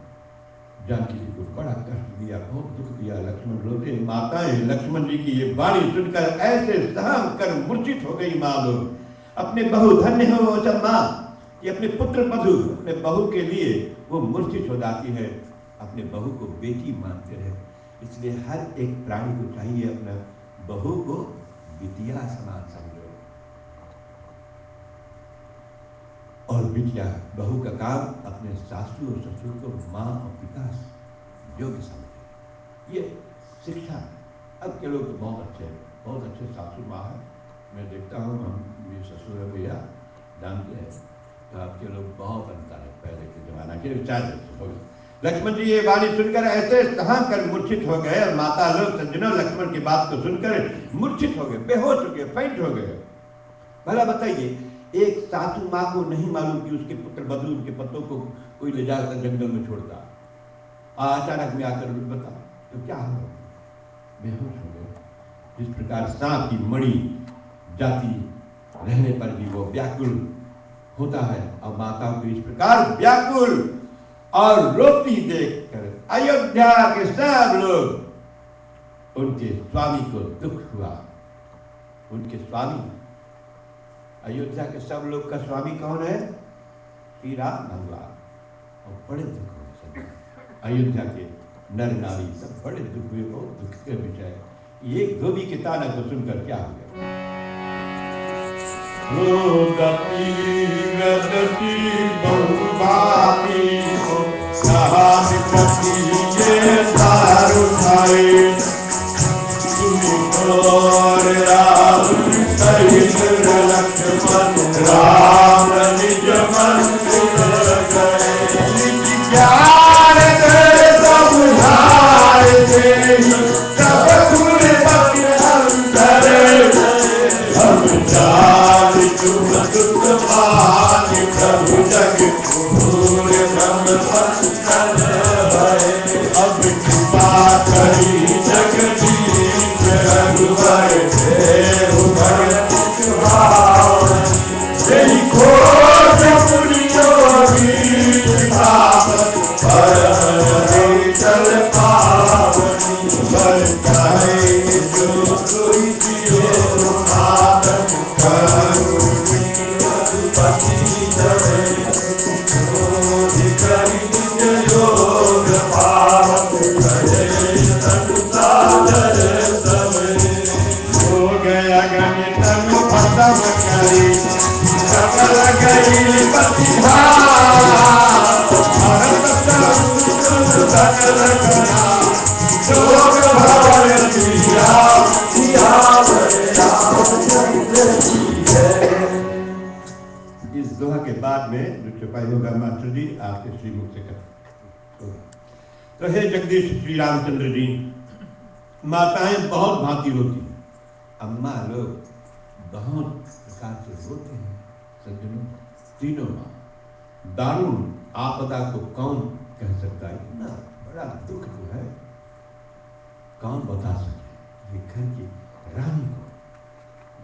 जानकी जी को बड़ा कष्ट दिया, बहुत दुख दिया। लक्ष्मण रोते, माताएं लक्ष्मण जी की ये वाणी सुनकर ऐसे सहम कर मूर्छित हो गई। माँ लोग अपने बहू धन्य हो जब माँ कि अपने पुत्र बधू अपने बहू के लिए वो मूर्छित हो जाती है, अपने बहू को बेटी मानते रहे। इसलिए हर एक प्राणी को चाहिए अपना बहू को बिटिया समान समझो, और बिटिया बहू का काम अपने सासू और ससुर को माँ और पिता योग्य समझे, ये शिक्षा। अब के लोग तो बहुत अच्छे सासू माँ है, मैं देखता हूँ, हम मेरे ससुर है भैया जानते हैं, तो आपके लोग बहुत अंतर है पहले के जमाना के विचार। लक्ष्मण जी ये वाणी सुनकर ऐसे सहम कर मूर्छित हो गए, और माता लोग सज्जनों लक्ष्मण की बात को सुनकर मूर्छित हो गए, बेहोश हो गए, फेंट हो गए। भला बताइए, एक सासू माँ को नहीं मालूम कि उसके पुत्र बधू उनके पतों को कोई ले जाकर जंगल में छोड़ता, अचानक में आकर बता तो क्या हो, बेहोश हो गए। जिस प्रकार सांप की मणि जाती रहने पर भी वो व्याकुल होता है, और माताओं को इस प्रकार व्याकुल और रोती देखकर अयोध्या के सब लोग, उनके स्वामी को दुख हुआ। उनके स्वामी, अयोध्या के सब लोग का स्वामी कौन है? श्री राम भगवान। और बड़े दुख हुए, अयोध्या के नर नारी सब बड़े दुख हुए, बहुत दुख के विषय। एक धोबी के ताना को सुनकर क्या हो गया? गति गति बहुभाती हो कहानी प्रति ये सारू भाई और राम सहित लक्ष्मण राम निज मंदिर गए ज्ञान दे समझाए दे सब गुण बख्श अंतर हम जान तुम सुख मान प्रभु जग पूरे ब्रह्म पंचन भय अब कृपा करी जगदीश रघुवर देव भगत भाव यही खोज पुनियोगी पावन परम चल पावनी बल कहे जो कोई जियो मातन करुणी रघुपति जय क्रोध करि निज योग पावन कहे सतुता जय समय हो गया गणित में खत्म करी सकल गई प्रतिभा सकल कला जोग भवन दिया इस दोहा के बाद में जो चुपाई होगा मास्टर जी आपके श्रीमुख से कर। तो हे जगदीश श्री रामचंद्र जी, माताएं बहुत भांति होती हैं, अम्मा लोग बहुत प्रकार से होते हैं सज्जनों, तीनों माँ। दारुण आपदा को कौन कह सकता है, इतना बड़ा दुख जो है कौन बता सके। ये घर की रानी को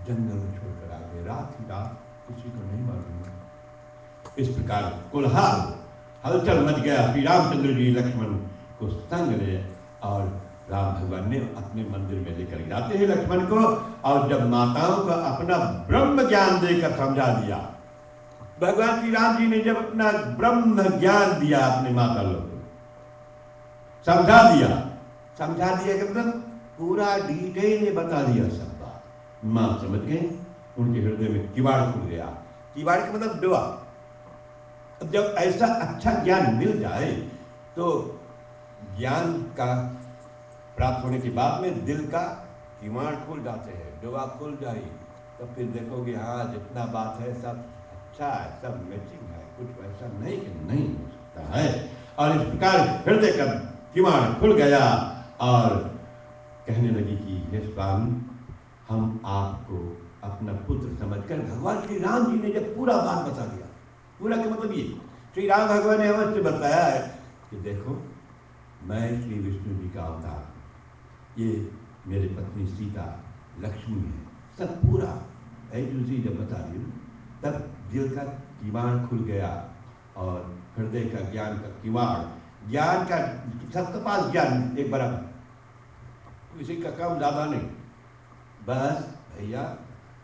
जंगल में छोड़कर आ गए, रात ही रात, किसी को नहीं मालूम। इस प्रकार कोल्हार हलचल मच गया। श्री रामचंद्र जी लक्ष्मण को संग ले और राम भगवान ने अपने मंदिर में लेकर जाते हैं लक्ष्मण को, और जब माताओं को अपना ब्रह्म ज्ञान देकर समझा दिया, भगवान श्री राम जी ने जब अपना ब्रह्म ज्ञान दिया अपने माता लोगों को, समझा दिया कि मतलब पूरा डिटेल में बता दिया सब बात। मां समझ गए, उनके हृदय में किवाड़ खुल गया। किवाड़ का मतलब दुआ। जब ऐसा अच्छा ज्ञान मिल जाए तो ज्ञान का प्राप्त होने के बाद में दिल का किवाड़ खुल जाते हैं, दुआ खुल जाए, तो फिर देखोगे हाँ जितना बात है सब अच्छा है, सब मैचिंग है, कुछ ऐसा नहीं कि नहीं हो सकता है। और इस प्रकार हृदय का किवाड़ खुल गया और कहने लगी कि हे स्वामी, हम आपको अपना पुत्र समझकर, भगवान श्री राम जी ने जब पूरा बात बता दिया, पूरा का मतलब ये श्री राम भगवान ने अवश्य बताया है कि देखो मैं श्री विष्णु जी का अवतार, ये मेरी पत्नी सीता लक्ष्मी है, सब पूरा ऐसी जब बता दी तब दिल का किवाड़ खुल गया और हृदय का ज्ञान का किवाड़, ज्ञान का सबके पास ज्ञान एक बराबर, किसी का कम ज्यादा नहीं, बस भैया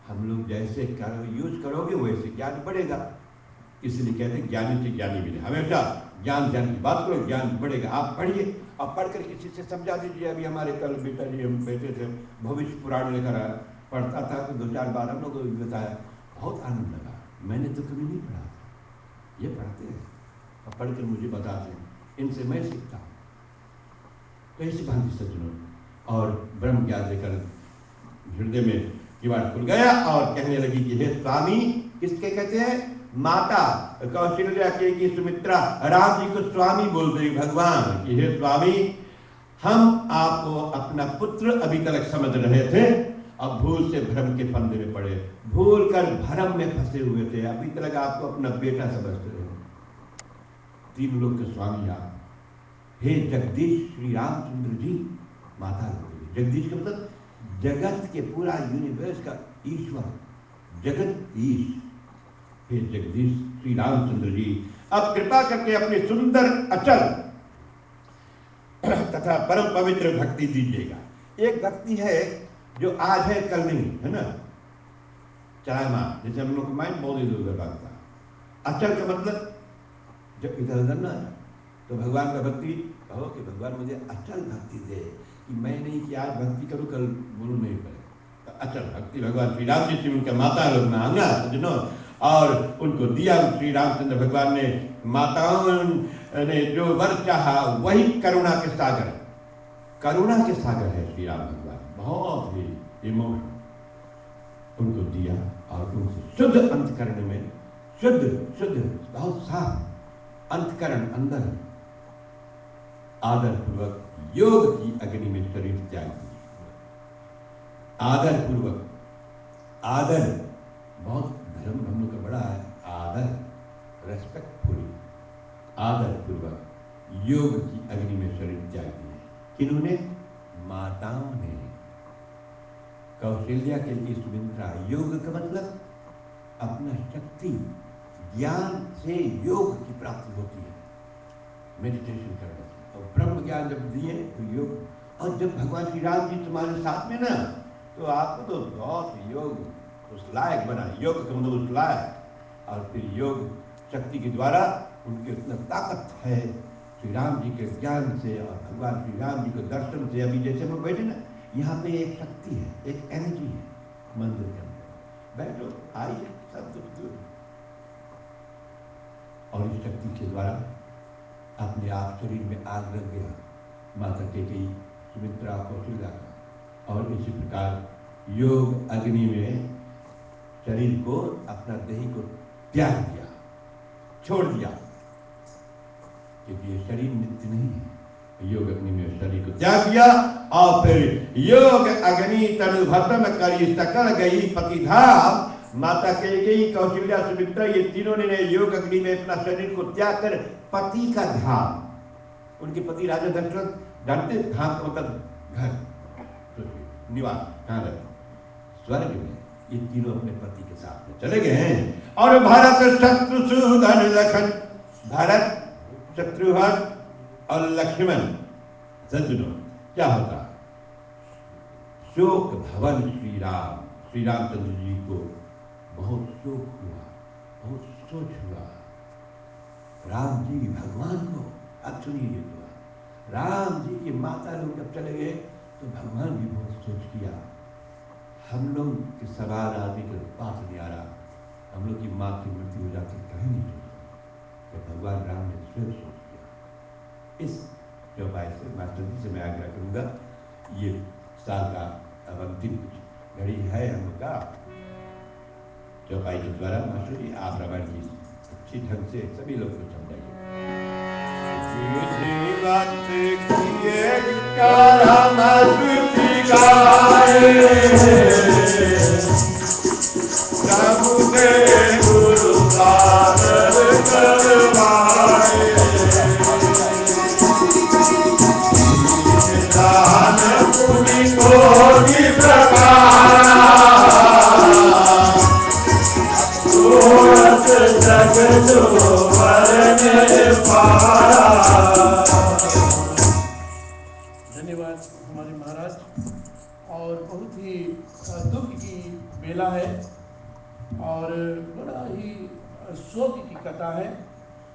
हम लोग जैसे यूज करोगे वैसे ज्ञान बढ़ेगा। इसलिए कहते हैं ज्ञानी से ज्ञानी मिले। हमेशा ज्ञान की बात करो, ज्ञान बढ़ेगा। आप पढ़िए और पढ़कर किसी से समझा दीजिए। अभी हमारे कल बेटा जी हम बैठे थे, भविष्य पुराण लेकर आया, पढ़ता था तो 2-4 बार हम लोग को बताया, बहुत आनंद लगा। मैंने तो कभी नहीं पढ़ा था, ये पढ़ते हैं और पढ़कर मुझे बताते हैं, इनसे मैं सीखता हूँ। तो ऐसी भांति सज्जनों, और ब्रह्म ज्ञान लेकर हृदय में किवाड़ खुल गया और कहने लगी कि हे स्वामी, किसके कहते हैं, माता कौशल्या की सुमित्रा राम जी को स्वामी बोलते भगवान कि हे स्वामी, हम आपको अपना पुत्र अभी तक समझ रहे थे, अब भूल से भ्रम के फंदे में पड़े, भूल कर भ्रम में फंसे हुए थे, अभी तक आपको अपना बेटा समझते रहे। तीन लोग के स्वामी आप, हे जगदीश श्री रामचंद्र जी। माता जगदीश का मतलब जगत के पूरा यूनिवर्स का ईश्वर, जगत ईश। हे जगदीश श्री रामचंद्र जी, अब कृपा करके अपनी सुंदर अचल तथा परम पवित्र भक्ति दीजिएगा। एक भक्ति है जो आज है कल नहीं, है ना, चलायमान, जैसे हम लोग का माइंड बहुत इधर उधर भागता है। अचल का मतलब जब इधर उधर ना, तो भगवान का भक्ति कहो कि भगवान मुझे अचल भक्ति दे, कि मैं नहीं कि आज भक्ति करूं कल गुरु नहीं करे। तो अचल भक्ति भगवान श्री राम जी से उनका माता लोग मांगा सज्जनों, और उनको दिया। श्री रामचंद्र भगवान ने माताओं ने जो वर चाहा वही करुणा के सागर है श्री राम भगवान, बहुत ही इमोशनल उनको दिया। और उनसे शुद्ध अंतकरण में शुद्ध बहुत साफ अंतकरण अंदर आदर पूर्वक योग की अग्नि में शरीर त्याग दिया। आदर पूर्वक, आदर बहुत धर्म हम लोग का बड़ा है, आदर रेस्पेक्टफुली, आदर पूर्वक योग की अग्नि में शरीर त्याग दिया। किन्होंने? माताओं ने। कौशल्या के लिए सुमित्रा, योग का मतलब अपना शक्ति ज्ञान से योग की प्राप्ति होती है, मेडिटेशन करने से। और ब्रह्म ज्ञान जब दिए तो योग, और जब भगवान श्री राम जी तुम्हारे साथ में ना, तो आपको तो बहुत योग उस लायक बना, योग का मतलब उस लायक। और फिर योग शक्ति के द्वारा उनके इतना ताकत है श्री राम जी के ज्ञान से और भगवान श्री राम जी के दर्शन से। अभी जैसे हम बैठे ना, यहाँ पे एक शक्ति है, एक एनर्जी है मंदिर के अंदर, बैठो आइए सब कुछ दूर। और इस शक्ति के द्वारा अपने आप शरीर में आग लग गया माता कैकेयी, सुमित्रा, कौशल्या का। और इसी प्रकार योग अग्नि में शरीर को, अपना देही को त्याग दिया, छोड़ दिया, क्योंकि ये शरीर नित्य नहीं है। योग अग्नि में शरीर को त्याग दिया और फिर योग अग्नि तनु भस्म करी सकल गई पति धाम। माता कैकेयी, कौशल्या, सुमित्रा, ये तीनों ने योग अग्नि में अपना शरीर को त्याग कर पति का धाम, उनके पति राजा दशरथ जानते, धाम का मतलब घर, निवास, कहाँ रहते? स्वर्ग में। ये तीनों अपने पति के साथ में चले गए हैं। और भरत शत्रुघ्न लखन, भरत, शत्रुघ्न और लक्ष्मण, सज्जनों क्या होता? शोक भवन श्री रामचंद्र जी को बहुत शोक हुआ, बहुत सोच हुआ। राम जी भगवान को, अब सुनिए तो, राम जी की माता लोग जब चले गए तो भगवान भी बहुत सोच किया। हम लोग के सवाल आदमी के पास नहीं आ रहा, हम लोग की माँ की मृत्यु हो जाती कहीं नहीं सोचता, तो भगवान राम ने स्वयं सोच किया। इस चौपाई से मास्टर जी से मैं आग्रह करूँगा, ये साल का अब अंतिम घड़ी है हम लोग का, चौपाई के द्वारा मास्टर जी आप रामायण की अच्छी ढंग से सभी लोग को समझाइए। धन्यवाद हमारे महाराज। और बहुत ही दुख की बेला है और बड़ा ही शोक की कथा है,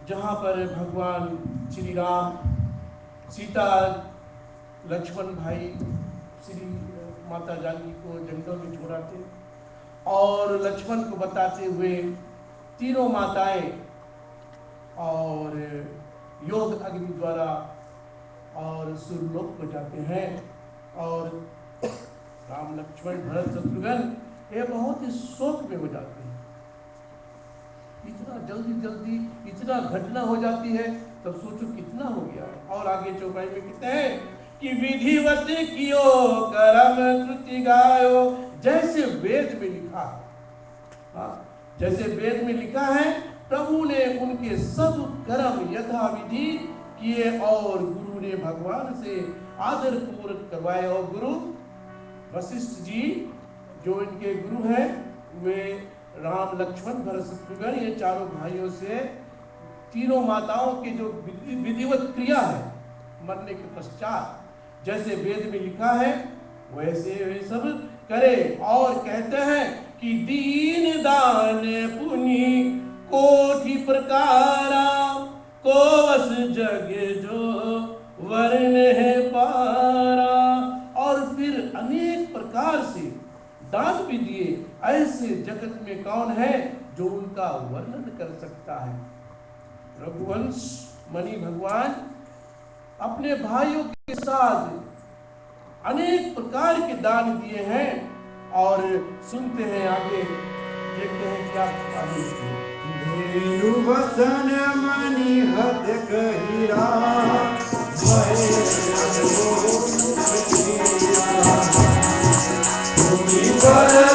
जहाँ पर भगवान श्री राम सीता, लक्ष्मण भाई श्री माता जानकी को जंगल में छोड़ाते और लक्ष्मण को बताते हुए तीनों माताएं और योग अग्नि द्वारा और सुरलोक को जाते हैं। और राम, लक्ष्मण, भरत, शत्रुघ्न ये बहुत ही शोक में हो जाते हैं। इतना जल्दी इतना घटना हो जाती है, तब सोचो कितना हो गया। और आगे चौपाई में कहते हैं कि विधिवत कियो कर्म कृति गायो, जैसे वेद में लिखा है। जैसे वेद में लिखा है, प्रभु ने उनके सब कर्म यथाविधि किए और गुरु ने भगवान से आदर पूर्वक करवाए। और गुरु वशिष्ठ जी जो इनके गुरु हैं, वे राम, लक्ष्मण, भरत, शत्रुघ्न ये चारों भाइयों से तीनों माताओं की जो विधिवत क्रिया है मरने के पश्चात, जैसे वेद में लिखा है वैसे वे सब करे। और कहते हैं कि दीन दान पुनि कोटि प्रकारा, को वस जग जो वर्ण है पारा। और फिर अनेक प्रकार से दान भी दिए। ऐसे जगत में कौन है जो उनका वर्णन कर सकता है। रघुवंश मणि भगवान अपने भाइयों के साथ अनेक प्रकार के दान दिए हैं। और सुनते हैं आगे, देखते हैं क्या आगे। धेनु वसन मणि हत कहिरा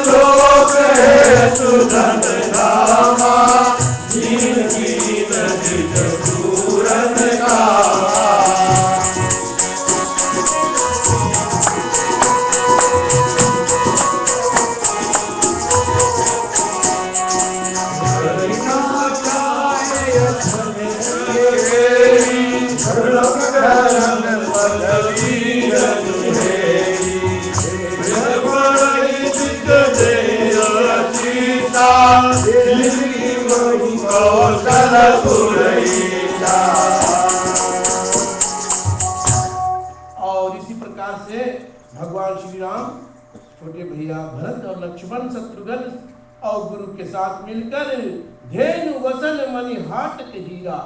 लोक है सुधन धामा जिनकी नदी सूरत कामा। और इसी प्रकार से भगवान श्री राम छोटे भैया भरत और लक्ष्मण शत्रुघ्न और गुरु के साथ मिलकर धेनु वसन मणि हाटक हीरा,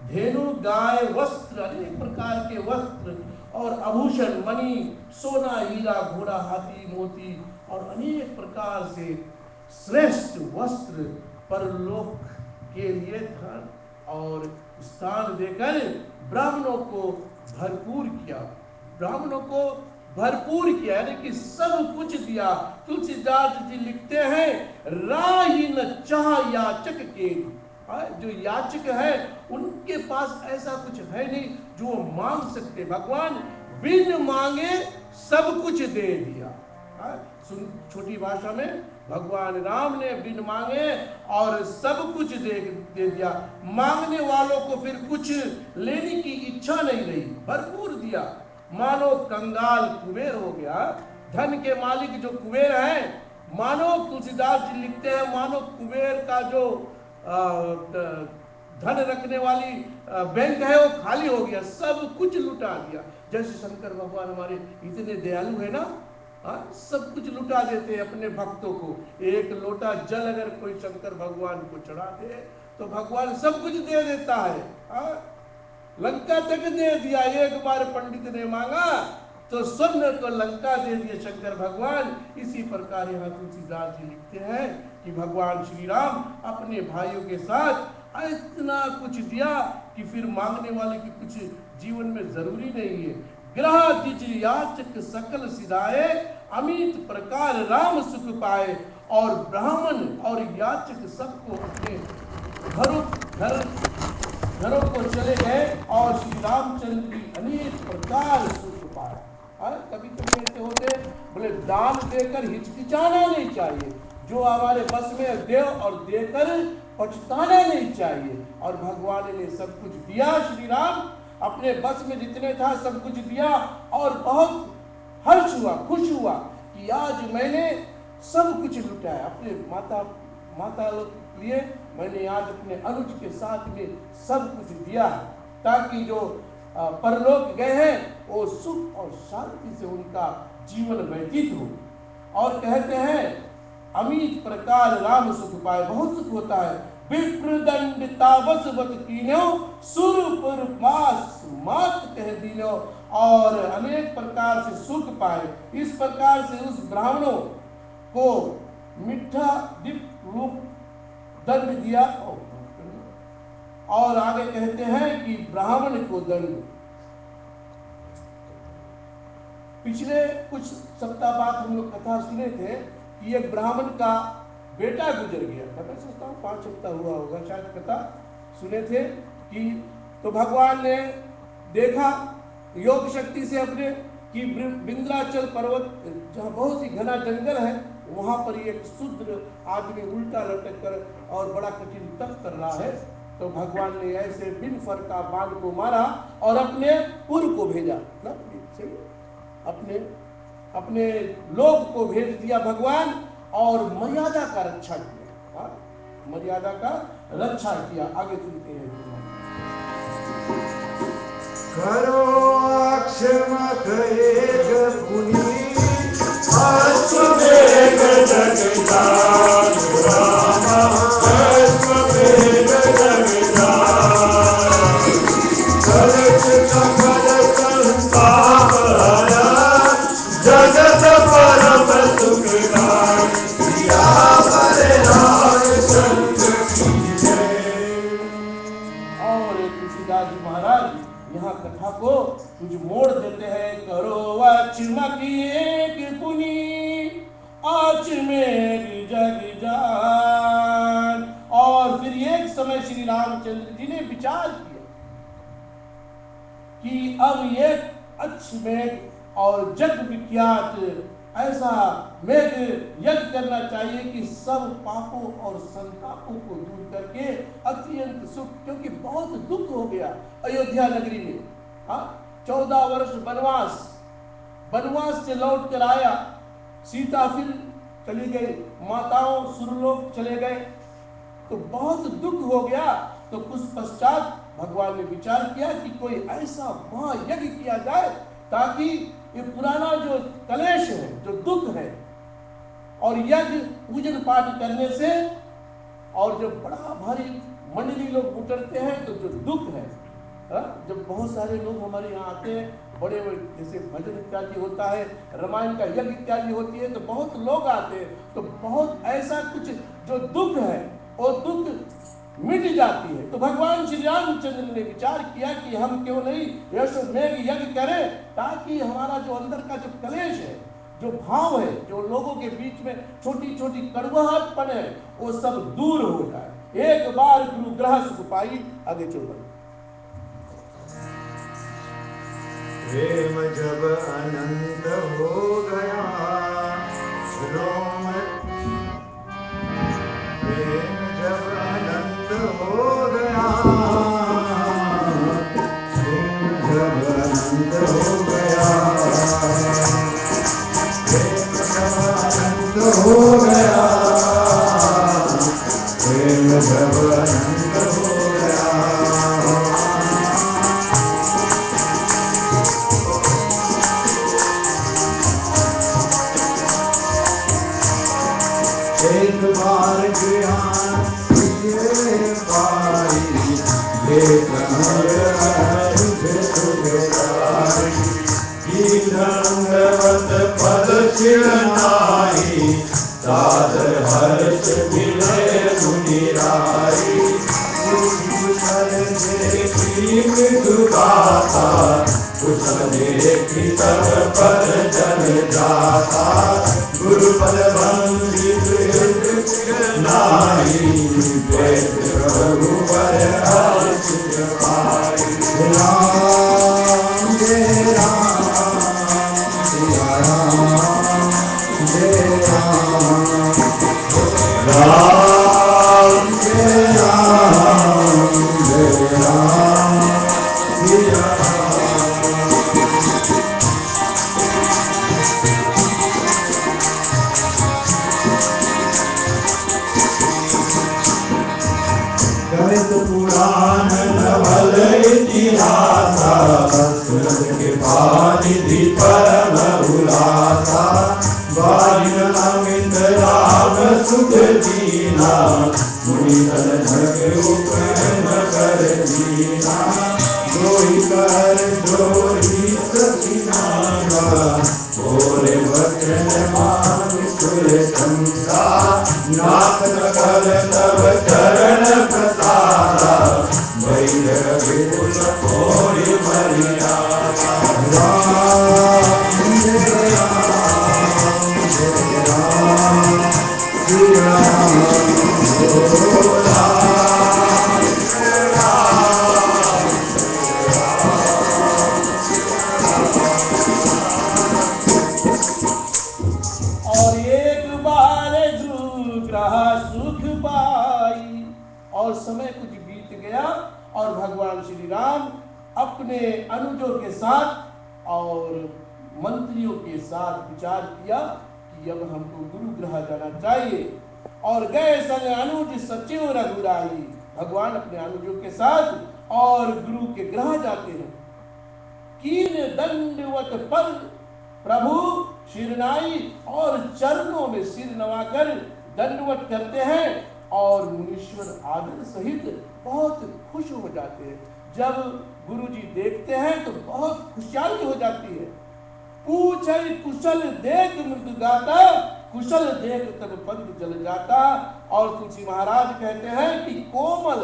धेनु गाय वस्त्र, अनेक प्रकार के वस्त्र और आभूषण मणि सोना हीरा घोड़ा हाथी मोती और अनेक प्रकार से श्रेष्ठ वस्त्र परलोक के लिए धन और स्थान देकर ब्राह्मणों को भरपूर किया। ब्राह्मणों को भरपूर किया यानी कि सब कुछ दिया। तुलसीदास जी लिखते हैं, राही न चाह याचक के, जो याचक है उनके पास ऐसा कुछ है नहीं जो वो मांग सकते। भगवान बिन मांगे सब कुछ दे दिया। छोटी भाषा में भगवान राम ने बिन मांगे और सब कुछ दे दिया। मांगने वालों को फिर कुछ लेने की इच्छा नहीं रही, भरपूर दिया। मानो कंगाल कुबेर हो गया। धन के मालिक जो कुबेर है, मानो तुलसीदास जी लिखते हैं, मानो कुबेर का जो धन रखने वाली बैंक है वो खाली हो गया, सब कुछ लुटा दिया। जैसे शंकर भगवान हमारे इतने दयालु है ना, सब कुछ लुटा देते हैं अपने भक्तों को। एक लोटा जल अगर कोई शंकर भगवान को चढ़ा दे तो भगवान सब कुछ दे देता है। लंका तक दे दिया। एक बार पंडित ने मांगा तो स्वर्ण को लंका दे दिया शंकर भगवान। इसी प्रकार यहाँ तुलसीदास जी लिखते हैं कि भगवान श्री राम अपने भाइयों के साथ इतना कुछ दिया कि फिर मांगने वाले की कुछ जीवन में जरूरी नहीं है। ग्रह द्विज याचक सकल सिधाए, अमित प्रकार राम सुख पाए। और ब्राह्मण और याचक सबको अपने घरों को चले गए और श्री रामचंद्र की अनेक प्रकार सुख पाए। कभी कभी ऐसे होते बोले दान देकर हिचकिचाना नहीं चाहिए, जो हमारे बस में दे और देकर पछताना नहीं चाहिए। और भगवान ने सब कुछ दिया। श्री राम अपने बस में जितने था सब कुछ दिया और बहुत हर्ष हुआ, खुश हुआ कि आज मैंने सब कुछ लुटाया। अपने माता लिए मैंने आज अपने अनुज के साथ में सब कुछ दिया ताकि जो परलोक गए हैं वो सुख और शांति से उनका जीवन व्यतीत हो। और कहते हैं अमित प्रकार राम सुख पाए, बहुत सुख होता है। विप्रदंड तावसवत कीन्यो, सुरपुर मास मात कह दीनो। और अनेक प्रकार से सुख पाए। इस प्रकार से उस ब्राह्मणों को मीठा दीप रूप दंड दिया। और आगे कहते हैं कि ब्राह्मण को दंड। पिछले कुछ सप्ताह बाद हम लोग कथा सुने थे कि एक ब्राह्मण का बेटा गुजर गया था। मैं सोचता हूँ 5 हफ्ता हुआ होगा शायद कथा सुने थे कि तो भगवान ने देखा योग शक्ति से अपने कि विंध्याचल पर्वत जहाँ बहुत ही घना जंगल है वहाँ पर एक शूद्र आदमी उल्टा लटक कर और बड़ा कठिन तप कर रहा है। तो भगवान ने ऐसे बिन फर का बाण को मारा और अपने पुर को भेजा, अपने लोक को भेज दिया भगवान और मर्यादा का रक्षा किया। मर्यादा का रक्षा किया। आगे सुनते हैं। करो अक्षम कहे गुनी करो अचमक एक पुनी अचमेर जग जान। और फिर एक समय श्री रामचंद्र जी ने विचार किया कि अब एक अश्वमेध और जग विख्यात ऐसा मेघ यज्ञ करना चाहिए कि सब पापों और संतापों को दूर करके अत्यंत सुख, क्योंकि बहुत दुख हो गया अयोध्या नगरी में। 14 वर्ष वनवास से लौट कर आया, सीता फिर चली गई, माताओं सुरलोक चले गए, तो बहुत दुख हो गया। तो कुछ पश्चात भगवान ने विचार किया कि कोई ऐसा महायज्ञ किया जाए ताकि ये पुराना जो कलेश है, जो दुख है, और यज्ञ पूजन पाठ करने से, और जब बड़ा भारी मंडली लोग उतरते हैं तो जो दुख है, जब बहुत सारे लोग हमारे यहाँ आते हैं, बड़े जैसे भजन इत्यादि होता है, रामायण का यज्ञ इत्यादि होती है, तो बहुत लोग आते हैं, तो बहुत ऐसा कुछ जो दुख है वो दुख मिट जाती है। तो भगवान श्री रामचंद्र ने विचार किया कि हम क्यों नहीं अश्वमेध यज्ञ करें, ताकि हमारा जो अंदर का जो कलेश है, जो भाव है, जो लोगों के बीच में छोटी छोटी कड़वाहटपन है, वो सब दूर हो जाए। एक बार गुरु ग्रह सुख पाई। आगे चलो। प्रेम जब अनंत हो गया, रोम प्रेम जब अनंत हो गया, प्रेम जब अनंत हो गया, प्रेम जब अनंत हो गया, प्रेम जब अनंत हो गया। एक बार ज्ञान ये पाई, एक दंडवत पद चिरनाई, साध हर्ष मिले मुनिराई, कुशल देखी मृदुगाता, कुशल देखी सब पर जन जाता, गुरुपद वंदित नाई, वेद प्रभु पर हर्ष पाई। राम जय राम, सिया राम जय राम, राम जय राम, जय राम सिया राम। पुराण नवल इतिहासा, निधि परम उल्लासा, बालिन अमित राम सुख दीना, मुनि तन जग उपन कर दीना, जोई कर जोई सखिनागा, बोले वचन मान सुर संसा, नाथ कर तब चरण प्रसादा, वैर विपुल कोरि मर्यादा। राम जय राम, जय राम श्री राम, ओ राम जय राम, और एक बार ग्रह सुख पाई। और समय कुछ बीत गया और भगवान श्री राम अपने अनुजों के साथ और मंत्रियों के साथ विचार किया कि अब हमको गुरु ग्रह जाना चाहिए, और गए संग अनुज सचिव रघुराई। भगवान अपने अनुजों के साथ और गुरु के ग्रह जाते हैं। कीन दंडवत पर प्रभु शिरनाई, और चरणों में सिर नवाकर दंडवत करते हैं, और मुनीश्वर आदर सहित बहुत खुश हो जाते हैं। जब गुरुजी देखते हैं तो बहुत खुशहाली हो जाती है। पूछे कुशल देख मृदु गाता, कुशल देख तब पंथ जल जाता। और तुलसी महाराज कहते हैं कि कोमल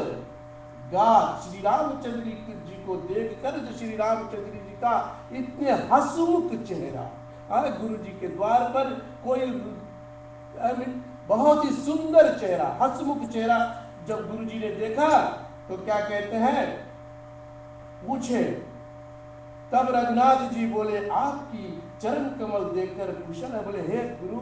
गात श्री रामचंद्र जी को देख कर, जो श्री रामचंद्र जी का इतने हंसमुख चेहरा। गुरु जी के द्वार पर कोई बहुत ही सुंदर चेहरा, हंसमुख चेहरा जब गुरु जी ने देखा तो क्या कहते हैं, पूछे। तब रघुनाथ जी बोले आपकी चरण कमल देखकर कुशल है। बोले हे गुरु,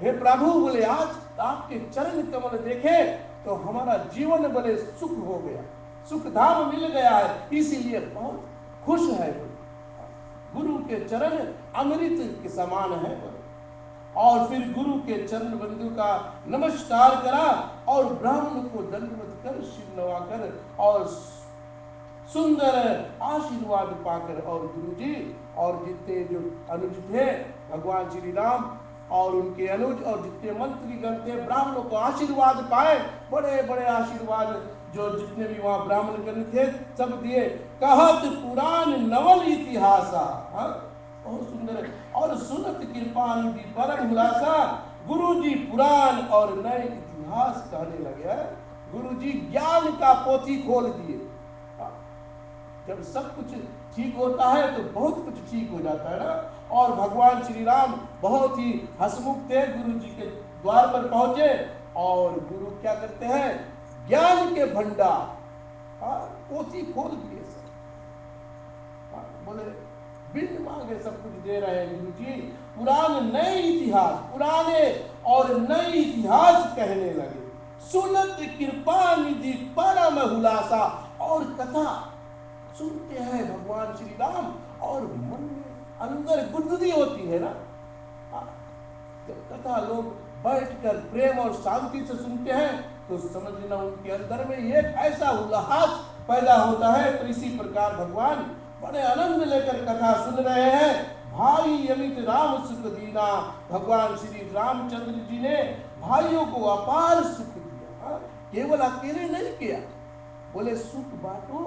हे प्रभु, बोले आज आपके चरण कमल देखे तो हमारा जीवन बोले सुख हो गया, सुख धाम मिल गया है, इसीलिए बहुत खुश है। गुरु के चरण अमृत के समान है। और फिर गुरु के चरण बंधु का नमस्कार करा और ब्राह्मण को दंडवत कर सिर नवाकर और सुंदर आशीर्वाद पाकर, और गुरु जी और जितने जो अनुज थे भगवान श्री राम और उनके अनुज और जितने मंत्रीगण थे ब्राह्मणों को आशीर्वाद पाए, बड़े बड़े आशीर्वाद जो जितने भी वहां ब्राह्मण गण थे सब दिए। कहत पुराण नवल इतिहासा, बहुत सुंदर है। और सुनत कृपा निधि परम हुलासा, गुरु जी पुराण और नए इतिहास कहने लगे। गुरु जी ज्ञान का पोथी खोल दिए। जब सब कुछ ठीक होता है तो बहुत कुछ ठीक हो जाता है ना। और भगवान श्री राम बहुत ही हंसमुख थे, गुरु जी के द्वार पर पहुंचे और गुरु क्या करते हैं, ज्ञान के भंडार पोथी खोल दिए सब। बोले बिन मांगे सब कुछ दे रहे हैं गुरु जी। पुराने नए इतिहास, पुराने और नए इतिहास कहने लगे। सुनत कृपा निधि परम हुलासा, और कथा सुनते हैं भगवान श्री राम और मन में अंदर गुदगुदी होती है ना। जब कथा लोग बैठकर प्रेम और शांति से सुनते हैं तो समझना उनके अंदर में एक ऐसा उल्लास पैदा होता है। तो इसी प्रकार भगवान बड़े आनंद लेकर कथा सुन रहे हैं। भाई अमित राम सुख दीना, भगवान श्री रामचंद्र जी ने भाइयों को अपार सुख दिया। केवल अकेले नहीं किया, बोले सुख बांटो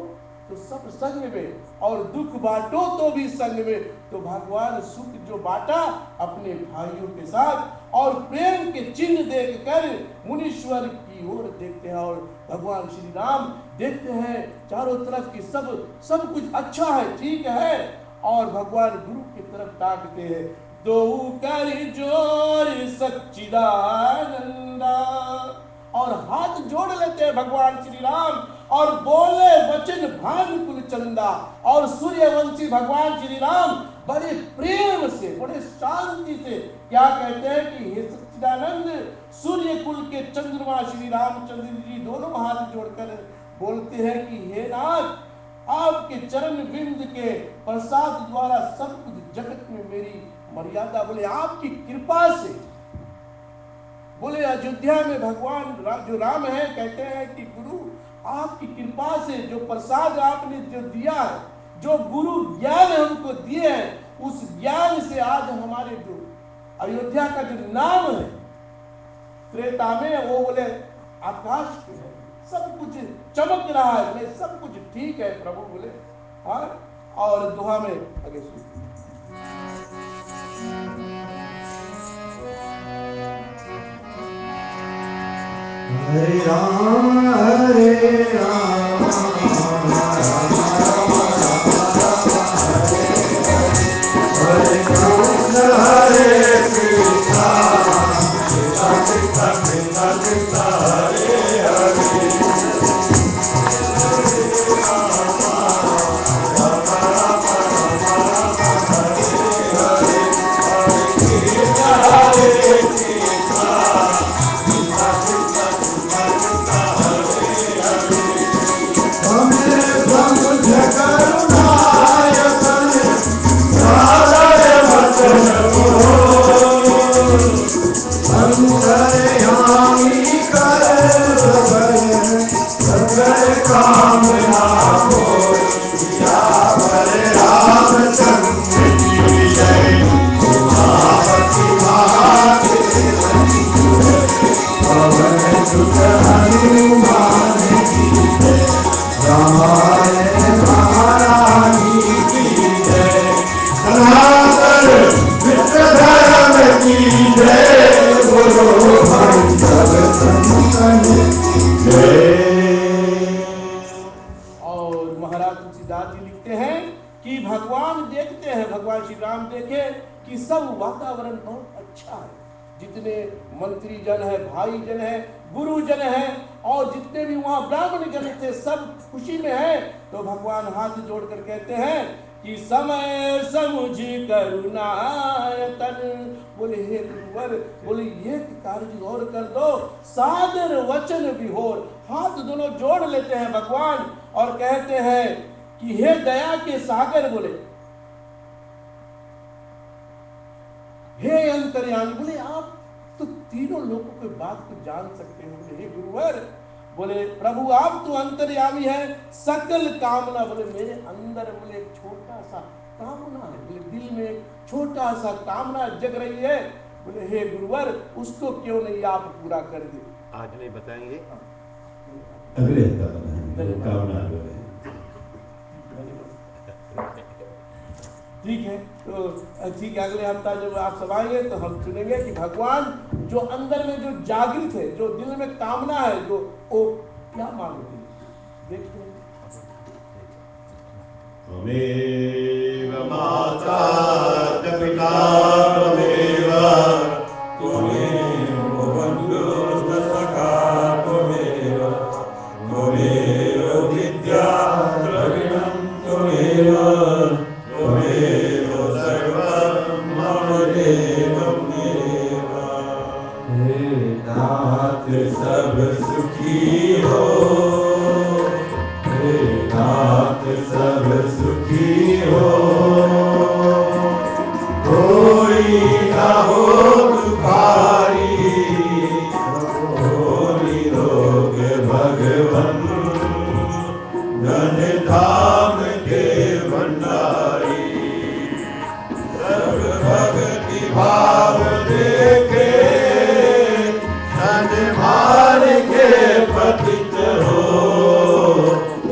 तो सब संग में और दुख बांटो तो भी संग में। तो भगवान सुख जो बांटा अपने भाइयों के साथ और प्रेम के चिन्ह देखकर मुनीश्वर की ओर देखते हैं और भगवान श्री राम देखते हैं चारों तरफ की सब कुछ अच्छा है, ठीक है। और भगवान गुरु की तरफ ताकते हैं। दो कर जोर सच्चिदानंदा, और हाथ जोड़ लेते हैं भगवान श्री राम और बोले वचन भान कुल चंदा। और सूर्यवंशी भगवान श्री राम बड़े प्रेम से, बड़े शांति से क्या कहते हैं कि हे सच्चिदानंद, सूर्य कुल के चंद्रमा श्री रामचंद्र जी दोनों हाथ जोड़कर बोलते हैं कि हे नाथ, आपके चरण बिंद के प्रसाद द्वारा सब कुछ जगत में मेरी मर्यादा, बोले आपकी कृपा से। बोले अयोध्या में भगवान जो राम है कहते हैं कि गुरु आपकी कृपा से जो प्रसाद आपने जो दिया है, जो गुरु ज्ञान हमको दिए हैं, उस ज्ञान से आज हमारे जो अयोध्या का जो नाम है त्रेता में, वो बोले आकाश पे है, सब कुछ चमक रहा है, बोले सब कुछ ठीक है प्रभु, बोले। और दुआ में आगे सुनिए। हरे राम हरे राम हरे कृष्ण हरे कृष्ण कृष्ण कृष्ण कृष्ण हरे हरे श्री राम देखे कि सब वातावरण बहुत अच्छा है, जितने मंत्री जन है, भाई जन है, गुरु जन है और जितने भी वहां ब्राह्मण जन थे सब खुशी में है। तो भगवान हाथ जोड़कर कहते हैं कि समय समुझ करुणायतन, बोले हे गुरुवर, बोले ये कार्य और कर दो, सादर वचन विहोर। हाथ दोनों जोड़ लेते हैं भगवान और कहते हैं कि हे दया के सागर, बोले हे अंतर्यामी, बोले आप तो तीनों लोगों की बात को जान सकते हो। बोले हे गुरुवर, बोले प्रभु आप तो अंतर्यामी है, सकल कामना, बोले मेरे अंदर बोले एक छोटा सा कामना है, बोले दिल में एक छोटा सा कामना जग रही है। बोले हे गुरुवर उसको क्यों नहीं आप पूरा कर दे। आज नहीं बताएंगे, अगले कामना जो है। ठीक है, तो ठीक है, अगले हफ्ता जब आप सब आएंगे तो हम सुनेंगे कि भगवान जो अंदर में जो जागृत है, जो दिल में कामना है, जो वो क्या मांगते हैं। देखते हैं। त्वमेव माता च पिता त्वमेव, त्वमेव बन्धुश्च सखा त्वमेव, त्वमेव विद्या द्रविणं त्वमेव, त्वमेव सर्वं मम देवं देव। हे नाथ सब सुखी हो, हे नाथ सब सुखी हो, कोई ना हो दुखारी, कोई रोग भगवन, धन धाम के भंडारी, सब भक्ति भाव देखे, सन्मान के पतित हो,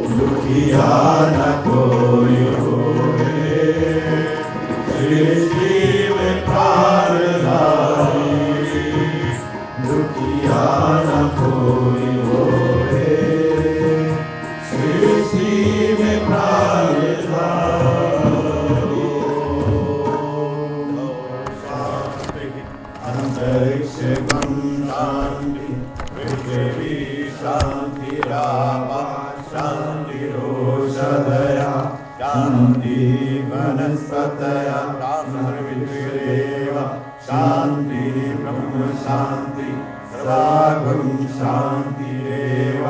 दुखिया न कोई होए, सृष्टि में प्राणधारी, दुखिया न कोई होए, सृष्टि में प्राणधारी। अंतरिक्ष शांति, पृथ्वी शांतिरापा शांतिरोषधया, शांति वनस्पतयः, सर्वविश्वेदेव शांति ब्रह्म शांति, सदागुं शांतिरेव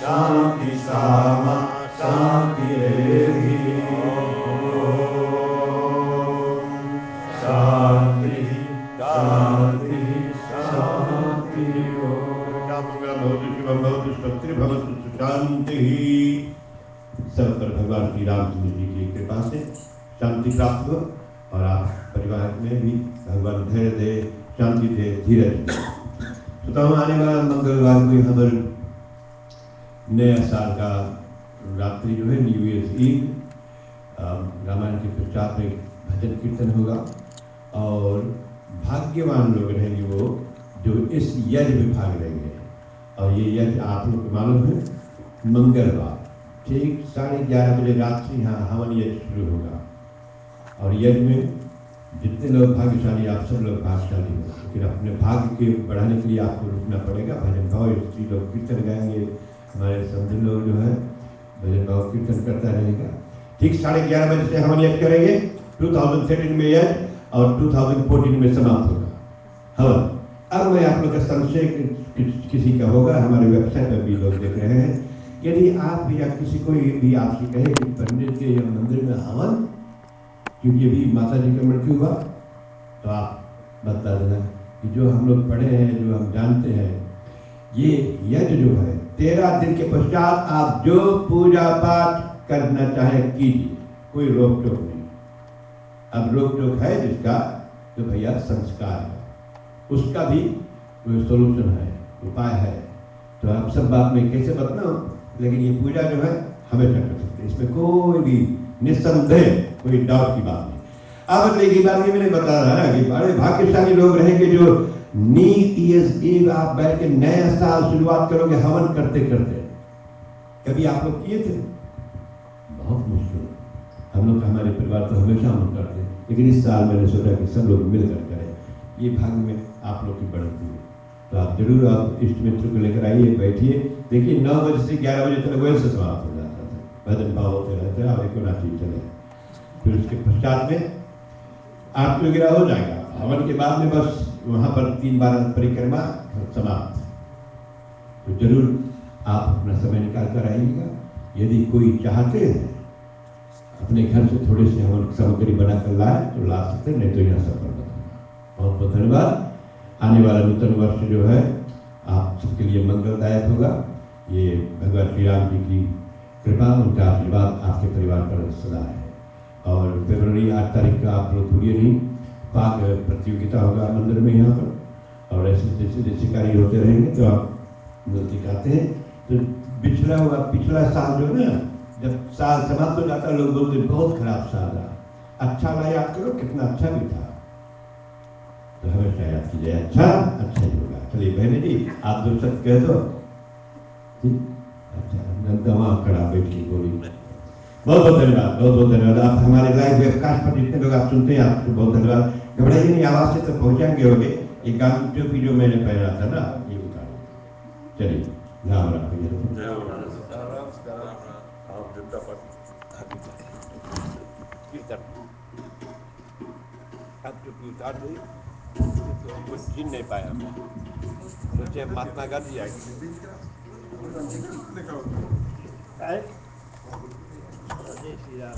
शांति सामा शांतिरेधि। शांति शांति शांति। मंगलम भवतु शिवम भवतु शत्रुर्भवतु सुशांति। सब पर भगवान श्री रामचंद्र जी की कृपा से शांति प्राप्त हो और आप परिवार में भी भगवान धैर्य दे, शांति दे, धीरज दे। तो हम आने वाला मंगलवार को यहाँ पर नया साल का रात्रि जो है, न्यू ईयर्स ईव, रामायण के पश्चात में भजन कीर्तन होगा और भाग्यवान लोग रहेंगे वो जो इस यज्ञ में भाग लेंगे। और ये यज्ञ आप लोग को मालूम है मंगलवार ठीक 11:30 बजे रात से यहाँ हवन यज्ञ शुरू होगा। और यज्ञ में जितने लोग भाग्यशाली, आप सब लोग भाग्यशाली हो, लेकिन अपने भाग्य के बढ़ाने के लिए आपको रुकना पड़ेगा। भजन भाव स्त्री लोग कीर्तन गाएंगे, हमारे समझ लोग जो है भजन भाव कीर्तन करता रहेगा। ठीक 11:30 बजे से हवन यज्ञ करेंगे। 2013 में यज्ञ और 2014 में समाप्त होगा हवन। अब मैं आप लोग का संशय किसी का होगा, हमारे वेबसाइट पर भी लोग देख रहे हैं। यदि आप या किसी को भी आपसे कहे कि पंडित के या मंदिर में हवन, क्योंकि अभी माता जी का मृत्यु हुआ, तो आप बता देना कि जो हम लोग पढ़े हैं, जो हम जानते हैं, ये यज्ञ जो है 13 दिन के पश्चात आप जो पूजा पाठ करना चाहे कीजिए, कोई रोक टोक नहीं। अब रोक टोक है जिसका, तो भैया संस्कार है, उसका भी कोई सोल्यूशन है, उपाय है। तो आप सब बात में कैसे बताओ, लेकिन ये पूजा जो है हमेशा कर सकते हैं, इसमें कोई भी निस्संदेह कोई डाउट की बात नहीं। अब देखिए बात ये मैंने बता रहा है कि बड़े भाग्यशाली लोग रहेंगे जो न्यू ईयर्स ईव आप बैठ के नया साल शुरुआत करोगे हवन करते करते। कभी आप लोग किए थे? बहुत मुश्किल। हम लोग हमारे परिवार तो हमेशा हम करते हैं। लेकिन इस साल मैंने सोचा कि सब लोग मिलकर करें, ये भाग में आप लोग की बढ़ती है। तो आप जरूर आप इष्ट मित्र को लेकर आइए, बैठिए। देखिए 9 बजे से 11 बजे तक वैसे से समाप्त हो जाता था, भजन भाव होते रहते, आप एक नाची चले। फिर उसके पश्चात में आरती वगैरह हो जाएगा। हवन के बाद में बस वहाँ पर 3 बार परिक्रमा समाप्त। तो जरूर आप अपना समय निकाल कर आइएगा। यदि कोई चाहते हैं अपने घर से थोड़े से हवन सामग्री बनाकर लाए तो ला सकते, नहीं तो यहाँ सफल होगा। बहुत बहुत धन्यवाद। आने वाला नूतन वर्ष जो है आप सबके लिए मंगलदायक होगा। ये भगवान श्री राम जी की कृपा, उनका आशीर्वाद आपके परिवार पर सदा है। और फरवरी 8 तारीख का आप लोग भूलिए नहीं, पाक प्रतियोगिता होगा मंदिर में यहाँ पर, और ऐसे जैसे कार्य होते रहेंगे तो आप दिखाते हैं। तो पिछला साल जो है ना, जब साल समाप्त हो जाता लोग बोलते बहुत खराब साल रहा। अच्छा ना याद करो कितना अच्छा भी था, तो हमेशा याद कीजिए अच्छा ही होगा। चलिए बहने जी आप 2 शब्द कह दो। अच्छा नंदमा खड़ा बैठ के बोली। बहुत बहुत धन्यवाद, बहुत बहुत धन्यवाद। आप हमारे लाइव वेबकास्ट पर जितने लोग आप सुनते हैं आपको बहुत धन्यवाद। घबराइए नहीं, आवाज से तो पहुंचाएंगे होगे। एक गान टोपी जो मैंने पहना था ना, ये उतार। चलिए राम राम भैया। आप टोपी उतार दी तो हम कुछ छीन नहीं पाया। सोचे महात्मा गांधी आएंगे। जय श्री राम।